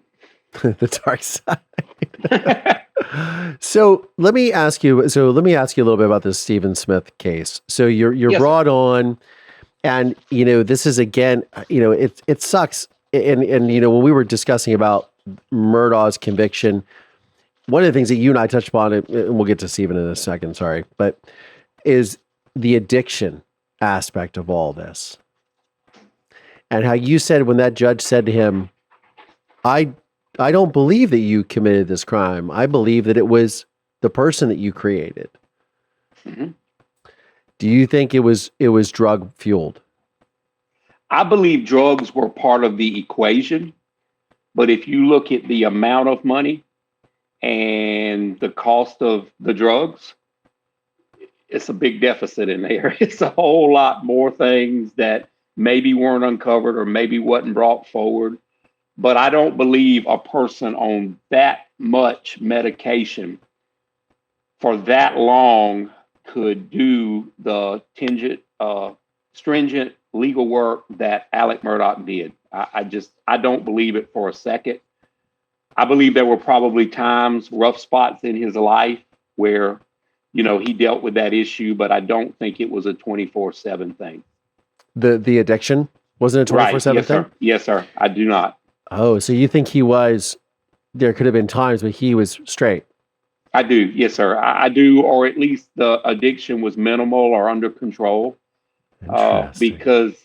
The dark side. So let me ask you a little bit about this Stephen Smith case. So you're Yes, brought on, and this is again, it sucks. And when we were discussing about Murdaugh's conviction, one of the things that you and I touched upon, and we'll get to Stephen in a second, sorry, but is the addiction aspect of all this. And how you said when that judge said to him, I don't believe that you committed this crime. I believe that it was the person that you created. Mm-hmm. Do you think it was drug fueled? I believe drugs were part of the equation. But if you look at the amount of money and the cost of the drugs, it's a big deficit in there. It's a whole lot more things that maybe weren't uncovered or maybe wasn't brought forward. But I don't believe a person on that much medication for that long could do the stringent legal work that Alec Murdaugh did. I don't believe it for a second. I believe there were probably times, rough spots in his life where, he dealt with that issue, but I don't think it was a 24/7 thing. The addiction wasn't a Right. 24/7 Yes, thing? sir. Yes, sir. I do not. Oh, so you think there could have been times, but he was straight. I do. Yes, sir. I do, or at least the addiction was minimal or under control. Interesting. Because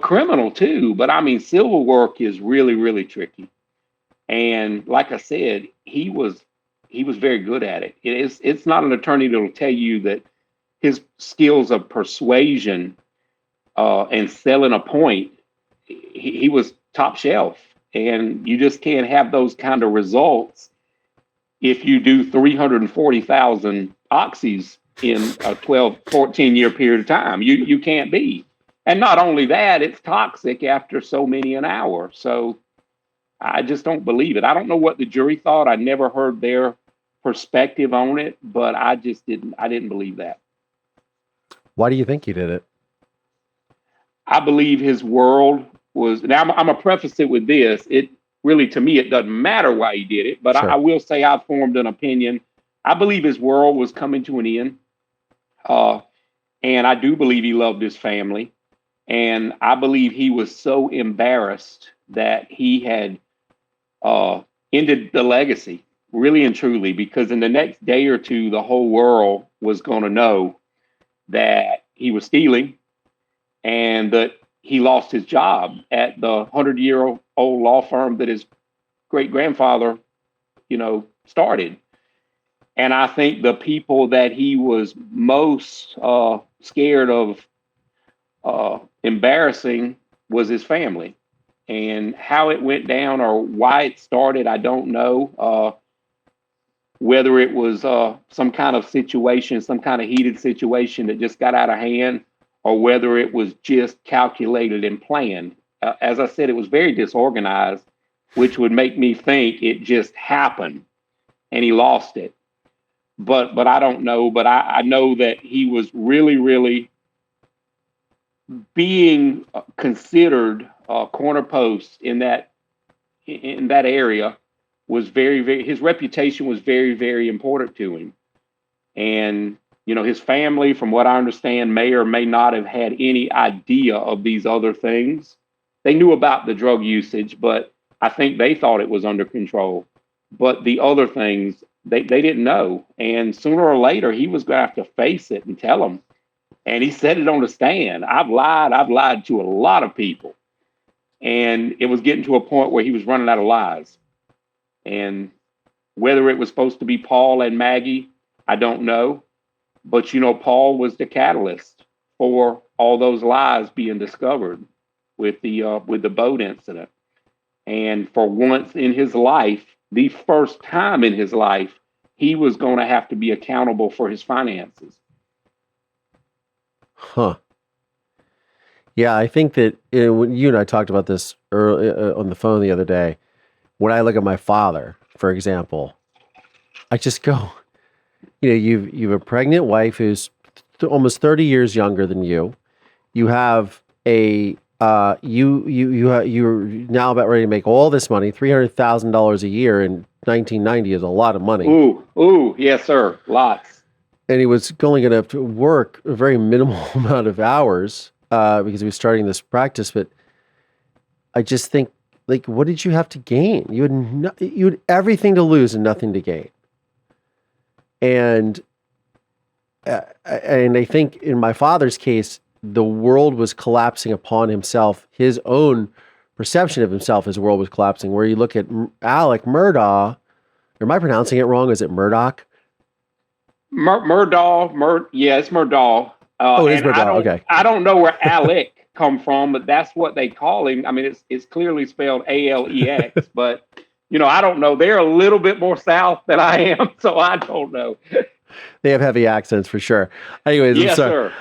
criminal too, but I mean, civil work is really, really tricky. And like I said, he was very good at it. It's not an attorney that will tell you that his skills of persuasion and selling a point, he was top shelf. And you just can't have those kind of results if you do 340,000 oxys in a 12, 14-year period of time. You can't be. And not only that, it's toxic after so many an hour. So I just don't believe it. I don't know what the jury thought. I never heard their perspective on it, but I didn't believe that. Why do you think he did it? I believe his world was, now I'm going to preface it with this. It really, to me, it doesn't matter why he did it, but Sure. I will say I formed an opinion. I believe his world was coming to an end. And I do believe he loved his family. And I believe he was so embarrassed that he had ended the legacy, really and truly, because in the next day or two, the whole world was going to know that he was stealing and that he lost his job at the 100-year-old law firm that his great-grandfather, started. And I think the people that he was most scared of embarrassing was his family. And how it went down or why it started, I don't know. Whether it was some kind of situation, some kind of heated situation that just got out of hand, or whether it was just calculated and planned. As I said, it was very disorganized, which would make me think it just happened and he lost it. But I don't know. But I know that he was really, really being considered a corner post in that area was very, very, his reputation was very, very important to him. And, his family, from what I understand, may or may not have had any idea of these other things. They knew about the drug usage, but I think they thought it was under control. But the other things, they didn't know. And sooner or later, he was going to have to face it and tell them. And he said it on the stand. I've lied to a lot of people. And it was getting to a point where he was running out of lies. And whether it was supposed to be Paul and Maggie, I don't know. But, Paul was the catalyst for all those lies being discovered with the boat incident. And for once in his life, the first time in his life, he was going to have to be accountable for his finances. Huh. Yeah, I think that when you and I talked about this early, on the phone the other day, when I look at my father, for example, I just go, you've a pregnant wife who's almost 30 years younger than you. You have you're now about ready to make all this money, $300,000 a year in 1990 is a lot of money. Ooh, yes, sir, lots. And he was only going to have to work a very minimal amount of hours because he was starting this practice. But I just think, what did you have to gain? You had everything to lose and nothing to gain. And I think in my father's case, the world was collapsing upon himself. His own perception of himself, his world was collapsing. Where you look at Alec Murdaugh, am I pronouncing it wrong? Is it Murdoch? Murdaugh, it's Murdaugh. It is Murdaugh. Okay. I don't know where Alec come from, but that's what they call him. I mean, it's clearly spelled Alex, but I don't know. They're a little bit more south than I am, so I don't know. They have heavy accents for sure. Anyways, yes, sir.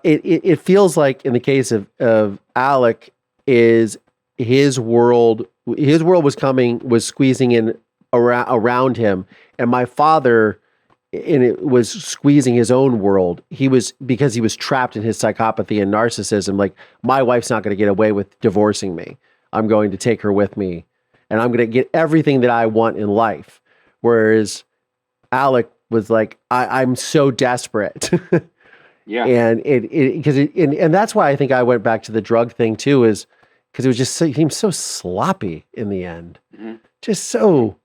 It feels like in the case of Alec, is his world was squeezing in around him, and my father, and it was squeezing his own world. Because he was trapped in his psychopathy and narcissism. Like, my wife's not going to get away with divorcing me. I'm going to take her with me. and I'm going to get everything that I want in life. Whereas Alec was like, I'm so desperate. Yeah. And and that's why I think I went back to the drug thing too, is because it was just he was so sloppy in the end. Mm-hmm. Just so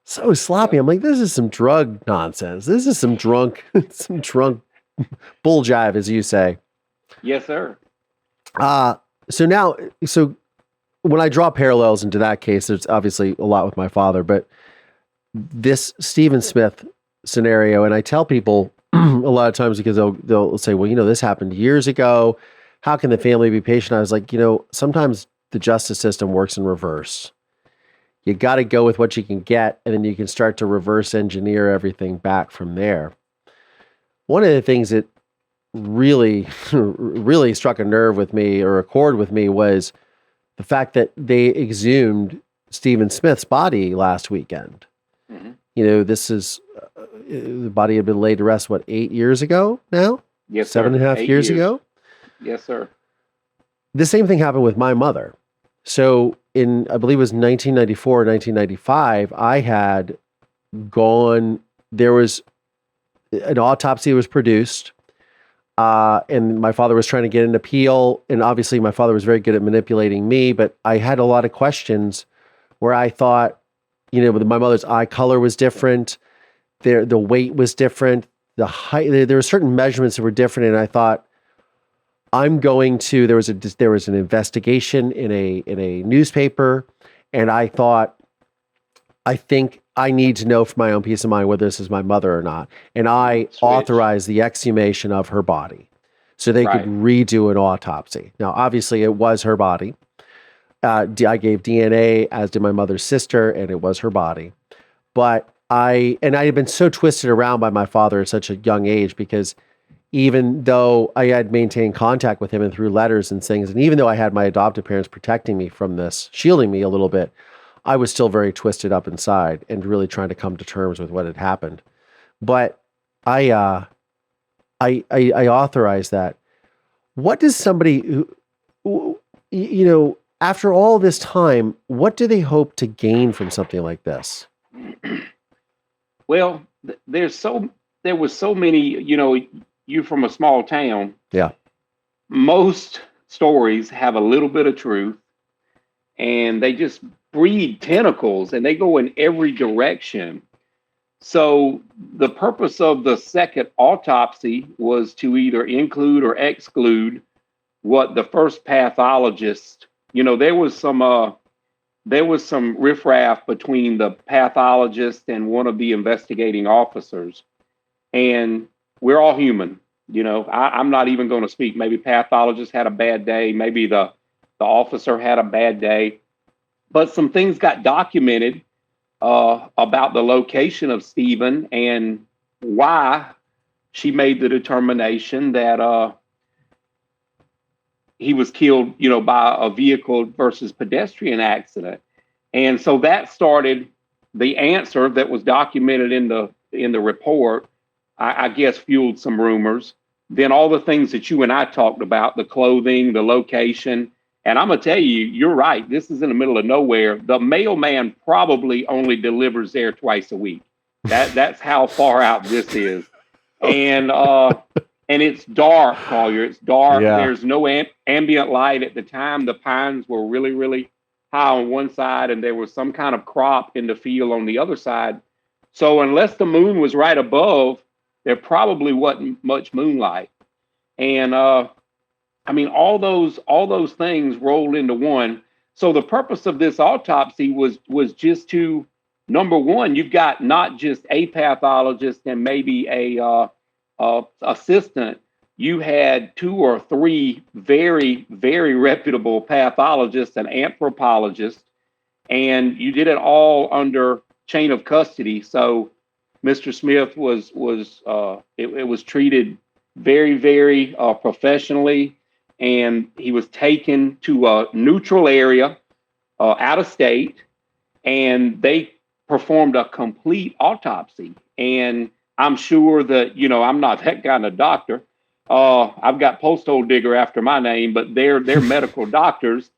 sloppy. I'm like, this is some drug nonsense. This is some drunk bull jive, as you say. Yes, sir. So when I draw parallels into that case, there's obviously a lot with my father, but this Stephen Smith scenario, and I tell people a lot of times, because they'll say, well, this happened years ago. How can the family be patient? I was like, sometimes the justice system works in reverse. You got to go with what you can get, and then you can start to reverse engineer everything back from there. One of the things that really, really struck a nerve with me, or a chord with me, was the fact that they exhumed Stephen Smith's body last weekend. Mm-hmm. This is the body had been laid to rest, 8 years ago now? Yes, 7.5 years ago? Yes, sir. The same thing happened with my mother. So in, I believe it was 1994 or 1995, I had gone, there was an autopsy was produced, and my father was trying to get an appeal. And obviously my father was very good at manipulating me, but I had a lot of questions where I thought, my mother's eye color was different. The weight was different. The height, there were certain measurements that were different. And I thought, there was an investigation in a newspaper. And I thought, I think I need to know for my own peace of mind whether this is my mother or not. And I authorized the exhumation of her body so they could redo an autopsy. Now, obviously it was her body. I gave DNA, as did my mother's sister, and it was her body. But I had been so twisted around by my father at such a young age, because even though I had maintained contact with him and through letters and things, and even though I had my adoptive parents protecting me from this, shielding me a little bit, I was still very twisted up inside and really trying to come to terms with what had happened. But I authorized that. What does somebody who, after all this time, what do they hope to gain from something like this? Well, there was so many, you're from a small town. Yeah. Most stories have a little bit of truth, and they just breed tentacles and they go in every direction. So the purpose of the second autopsy was to either include or exclude what the first pathologist, there was some riffraff between the pathologist and one of the investigating officers. And we're all human. I'm not even going to speak. Maybe pathologist had a bad day. Maybe the officer had a bad day. But some things got documented about the location of Stephen and why she made the determination that he was killed, by a vehicle versus pedestrian accident. And so that started the answer that was documented in the report, I guess, fueled some rumors. Then all the things that you and I talked about, the clothing, the location. And I'm going to tell you, you're right. This is in the middle of nowhere. The mailman probably only delivers there twice a week. That's how far out this is. And it's dark, Collier. It's dark. Yeah. There's no ambient light at the time. The pines were really, really high on one side, and there was some kind of crop in the field on the other side. So unless the moon was right above, there probably wasn't much moonlight. And all those things rolled into one. So the purpose of this autopsy was just to, number one, you've got not just a pathologist and maybe a assistant. You had 2 or 3 very, very reputable pathologists and anthropologists, and you did it all under chain of custody. So Mr. Smith was treated very, very professionally, and he was taken to a neutral area out of state, and they performed a complete autopsy. And I'm sure that, I'm not that kind of doctor. I've got post hole digger after my name, but they're medical doctors.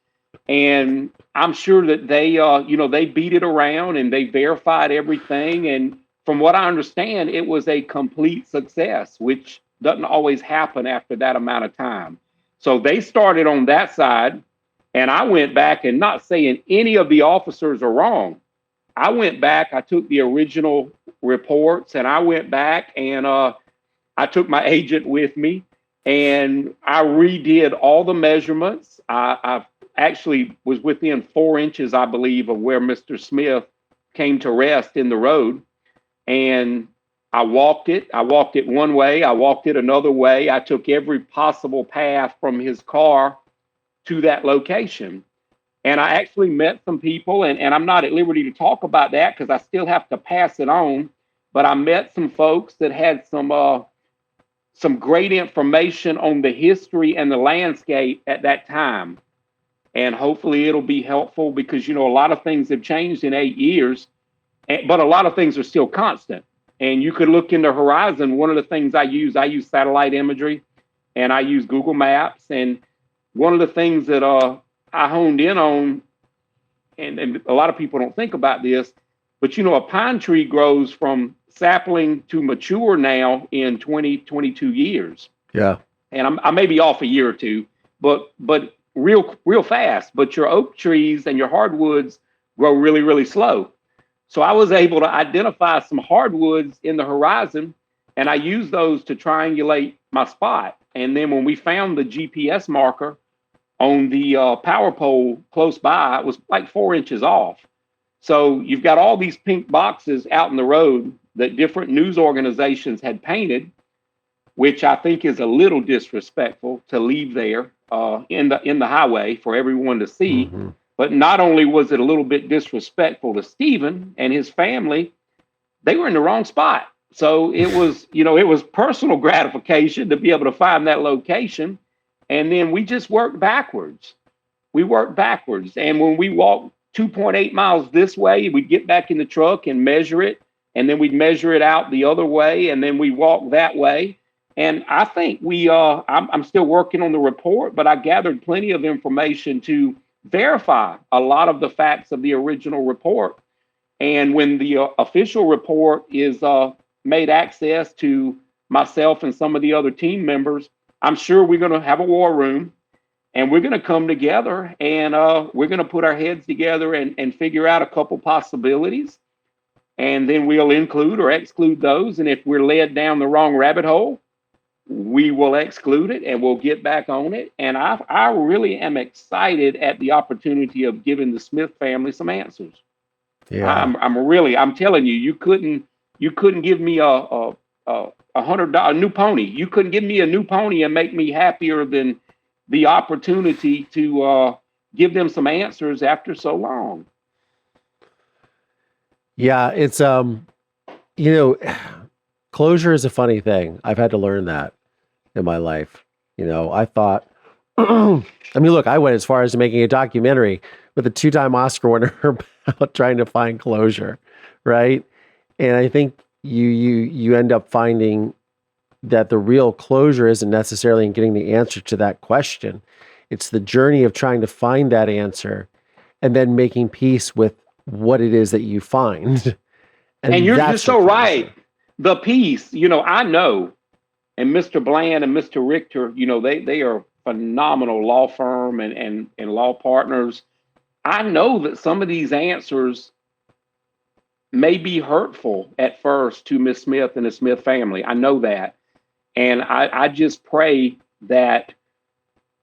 And I'm sure that they beat it around and they verified everything. And from what I understand, it was a complete success, which doesn't always happen after that amount of time. So they started on that side, and I went back, and not saying any of the officers are wrong. I went back, I took the original reports, and I went back and I took my agent with me, and I redid all the measurements. I actually was within 4 inches, I believe, of where Mr. Smith came to rest in the road. And I walked it. I walked it one way. I walked it another way. I took every possible path from his car to that location. And I actually met some people, and I'm not at liberty to talk about that because I still have to pass it on. But I met some folks that had some great information on the history and the landscape at that time. And hopefully it'll be helpful because, a lot of things have changed in 8 years, but a lot of things are still constant. And you could look into Horizon. One of the things I use satellite imagery, and I use Google Maps. And one of the things that I honed in on, and a lot of people don't think about this, but a pine tree grows from sapling to mature now in 22 years. Yeah. And I may be off a year or two, but real fast. But your oak trees and your hardwoods grow really, really slow. So I was able to identify some hardwoods in the Horizon, and I used those to triangulate my spot. And then when we found the GPS marker on the power pole close by, it was like 4 inches off. So you've got all these pink boxes out in the road that different news organizations had painted, which I think is a little disrespectful to leave there in the highway for everyone to see. Mm-hmm. But not only was it a little bit disrespectful to Stephen and his family, they were in the wrong spot. So it was personal gratification to be able to find that location. And then we just worked backwards. And when we walked 2.8 miles this way, we'd get back in the truck and measure it. And then we'd measure it out the other way. And then we walk that way. And I think I'm still working on the report, but I gathered plenty of information to verify a lot of the facts of the original report. And when the official report is made access to myself and some of the other team members, I'm sure we're going to have a war room, and we're going to come together, and we're going to put our heads together and figure out a couple possibilities. And then we'll include or exclude those. And if we're led down the wrong rabbit hole, we will exclude it and we'll get back on it. And I really am excited at the opportunity of giving the Smith family some answers. Yeah. I'm telling you, you couldn't give me a $100 new pony. You couldn't give me a new pony and make me happier than the opportunity to give them some answers after so long. Yeah, it's closure is a funny thing. I've had to learn that in my life. I thought, I mean, look, I went as far as making a documentary with a 2-time Oscar winner about trying to find closure, right? And I think you end up finding that the real closure isn't necessarily in getting the answer to that question. It's the journey of trying to find that answer and then making peace with what it is that you find. And you're just so right. The peace, I know, and Mr. Bland and Mr. Richter, they are phenomenal law firm and law partners. I know that some of these answers may be hurtful at first to Miss Smith and the Smith family. I know that. And I just pray that,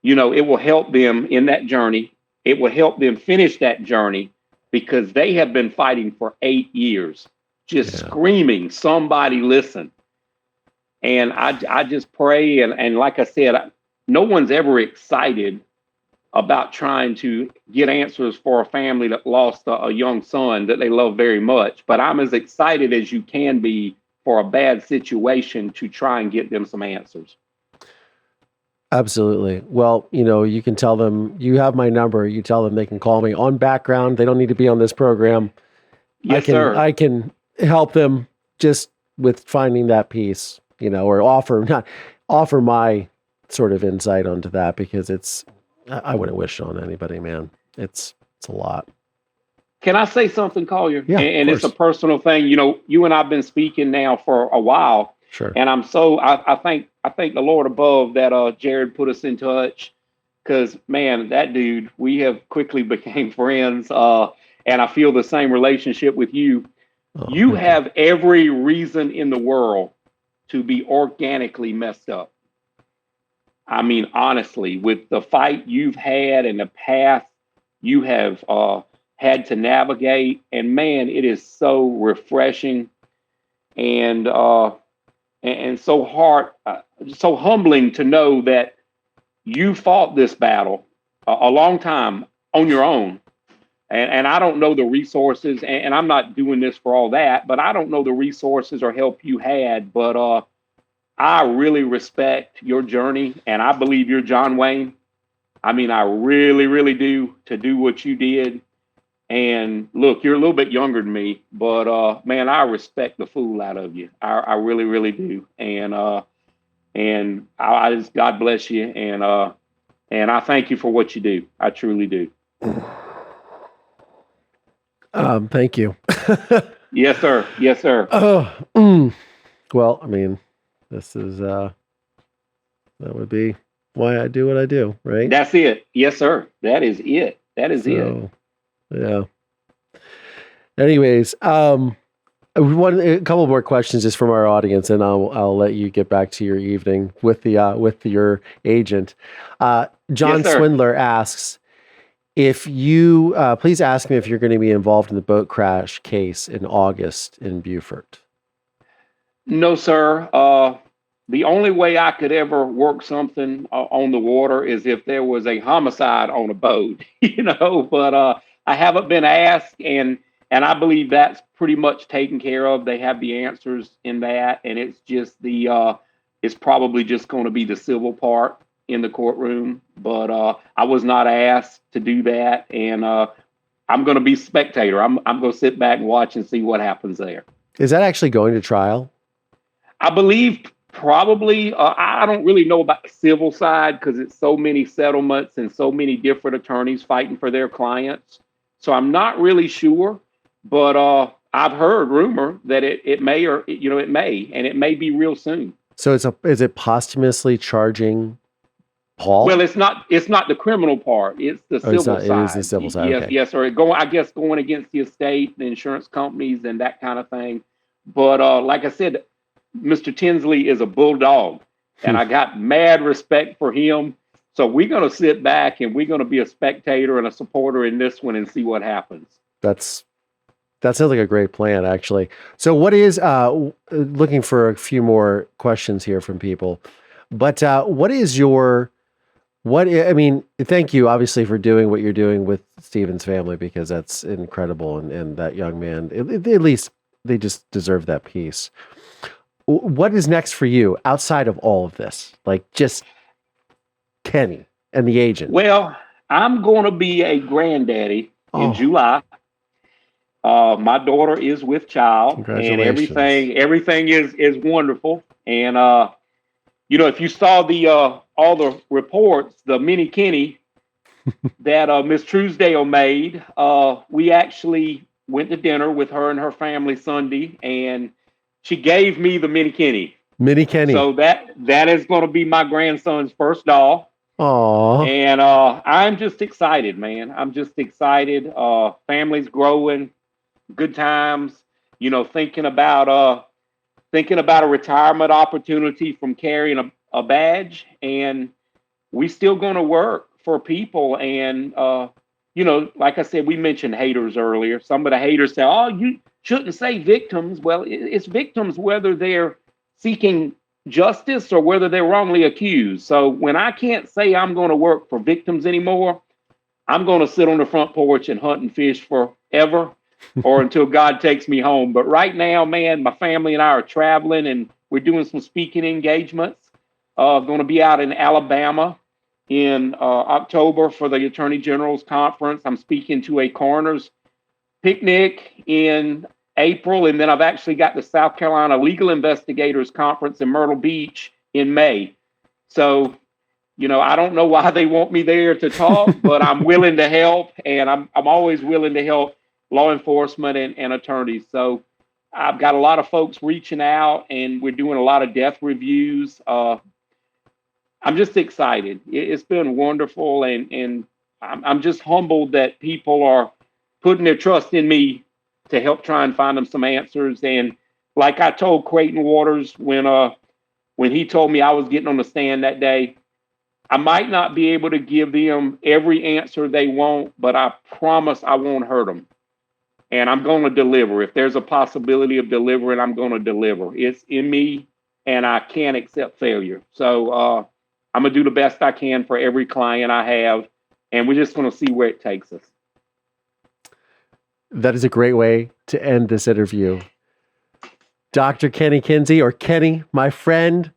it will help them in that journey. It will help them finish that journey because they have been fighting for 8 years, just screaming, somebody listen. And I just pray. And like I said, no one's ever excited about trying to get answers for a family that lost a young son that they love very much. But I'm as excited as you can be for a bad situation to try and get them some answers. Absolutely. Well, you can tell them you have my number. You tell them they can call me on background. They don't need to be on this program. Yes, sir. I can help them just with finding that piece, or offer my sort of insight onto that because I wouldn't wish on anybody, man. It's a lot. Can I say something, Collier? Yeah, And of it's a course. personal thing. You know, you and I've been speaking now for a while, Sure. and I thank the Lord above that Jared put us in touch, because man, that dude, we have quickly became friends. And I feel the same relationship with you. Oh, You thank have every reason in the world to be organically messed up. I mean, honestly, with the fight you've had and the path you have had to navigate, and man, it is so refreshing and so so humbling to know that you fought this battle a long time on your own. And I don't know the resources, and I'm not doing this for all that, but I don't know the resources or help you had. But I really respect your journey, and I believe you're John Wayne. I mean, I really, really do, to do what you did. And look, you're a little bit younger than me, but man, I respect the fool out of you. I really, really do. And I just God bless you, and I thank you for what you do. I truly do. Thank you. Yes, sir. Yes, sir. Well, I mean, this is that would be why I do what I do, right? That's it. Yes, sir. That is it. That is it. Yeah. Anyways, a couple more questions just from our audience, and I'll let you get back to your evening with your agent. John Yes, sir. Swindler asks if you please ask me if you're going to be involved in the boat crash case in August in Beaufort. No, sir. The only way I could ever work something on the water is if there was a homicide on a boat, But I haven't been asked, and I believe that's pretty much taken care of. They have the answers in that, and it's just it's probably just going to be the civil part in the courtroom. But I was not asked to do that, and I'm going to be spectator. I'm going to sit back and watch and see what happens there. Is that actually going to trial? I believe probably. I don't really know about the civil side because it's so many settlements and so many different attorneys fighting for their clients. So I'm not really sure, but I've heard rumor that it may, or it may, and it may be real soon. So is it posthumously charging Paul? Well, it's not the criminal part. It's the civil side. It is the civil side. Yes, Okay. yes, or I guess going against the estate, the insurance companies, and that kind of thing. But like I said, Mr. Tinsley is a bulldog, and I got mad respect for him. So we're going to sit back and we're going to be a spectator and a supporter in this one and see what happens. That sounds like a great plan, actually. So what is, looking for a few more questions here from people, but what is I mean, thank you obviously for doing what you're doing with Stephen's family, because that's incredible. And that young man, at least they just deserve that peace. What is next for you outside of all of this? Like just Kenny and the agent. Well, I'm going to be a granddaddy in July. My daughter is with child, and everything is wonderful. And if you saw all the reports, the mini Kenny that Miss Truesdale made, we actually went to dinner with her and her family Sunday, and she gave me the mini Kenny. Mini Kenny. So that is going to be my grandson's first doll. Aww. And I'm just excited, man. I'm just excited. Family's growing, good times. Thinking about a retirement opportunity from carrying a badge, and we still going to work for people. And like I said, we mentioned haters earlier. Some of the haters say, "Oh, you shouldn't say victims." Well, it's victims whether they're seeking justice or whether they're wrongly accused. So when I can't say I'm going to work for victims anymore, I'm going to sit on the front porch and hunt and fish forever or until God takes me home. But right now, man, my family and I are traveling, and we're doing some speaking engagements. Going to be out in Alabama in October for the Attorney General's Conference. I'm speaking to a coroner's picnic in April, and then I've actually got the South Carolina Legal Investigators Conference in Myrtle Beach in May. So, I don't know why they want me there to talk, but I'm willing to help, and I'm always willing to help law enforcement and attorneys. So I've got a lot of folks reaching out, and we're doing a lot of death reviews. I'm just excited. It's been wonderful, and I'm just humbled that people are putting their trust in me to help try and find them some answers. And like I told Creighton Waters when he told me I was getting on the stand that day, I might not be able to give them every answer they want, but I promise I won't hurt them. And I'm going to deliver. If there's a possibility of delivering, I'm going to deliver. It's in me, and I can't accept failure. So I'm going to do the best I can for every client I have, and we're just going to see where it takes us. That is a great way to end this interview. Dr. Kenny Kinsey, or Kenny, my friend.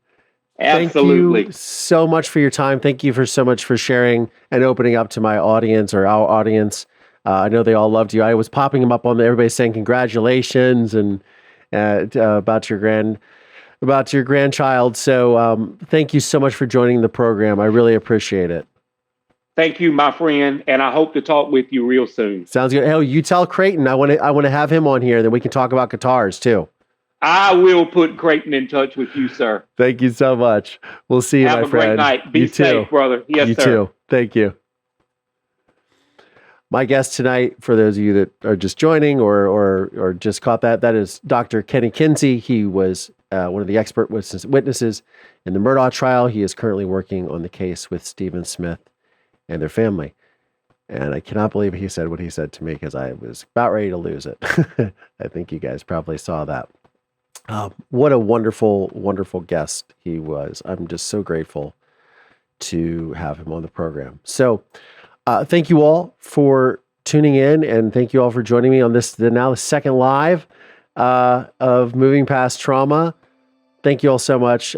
Absolutely. Thank you so much for your time. Thank you so much for sharing and opening up to my audience, or our audience. I know they all loved you. I was popping them up on there. Everybody saying congratulations and about your grandchild. So thank you so much for joining the program. I really appreciate it. Thank you, my friend, and I hope to talk with you real soon. Sounds good. Hell, you tell Creighton I want to have him on here, then we can talk about guitars too. I will put Creighton in touch with you, sir. Thank you so much. We'll see you, my friend. Have a great night. Be safe, brother. Yes, you sir. You too. Thank you. My guest tonight, for those of you that are just joining or just caught that is Dr. Kenny Kinsey. He was one of the expert witnesses in the Murdaugh trial. He is currently working on the case with Stephen Smith and their family. And I cannot believe he said what he said to me, because I was about ready to lose it. I think you guys probably saw that. What a wonderful, wonderful guest he was. I'm just so grateful to have him on the program. So thank you all for tuning in, and thank you all for joining me on now the second live of Moving Past Trauma. Thank you all so much.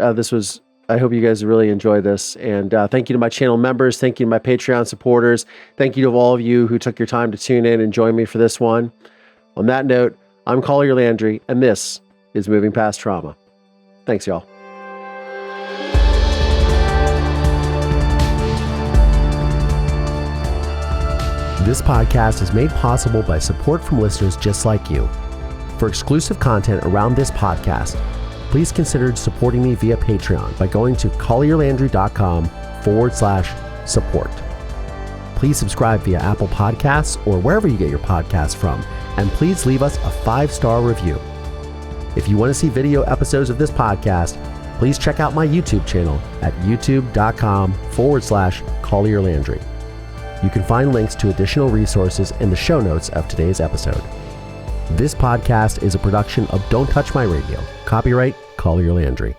I hope you guys really enjoy this. And thank you to my channel members. Thank you to my Patreon supporters. Thank you to all of you who took your time to tune in and join me for this one. On that note, I'm Collier Landry, and this is Moving Past Trauma. Thanks, y'all. This podcast is made possible by support from listeners just like you. For exclusive content around this podcast, please consider supporting me via Patreon by going to collierlandry.com/support. Please subscribe via Apple Podcasts or wherever you get your podcasts from, and please leave us a 5-star review. If you want to see video episodes of this podcast, please check out my YouTube channel at youtube.com/collierlandry. You can find links to additional resources in the show notes of today's episode. This podcast is a production of Don't Touch My Radio. Copyright Collier Landry.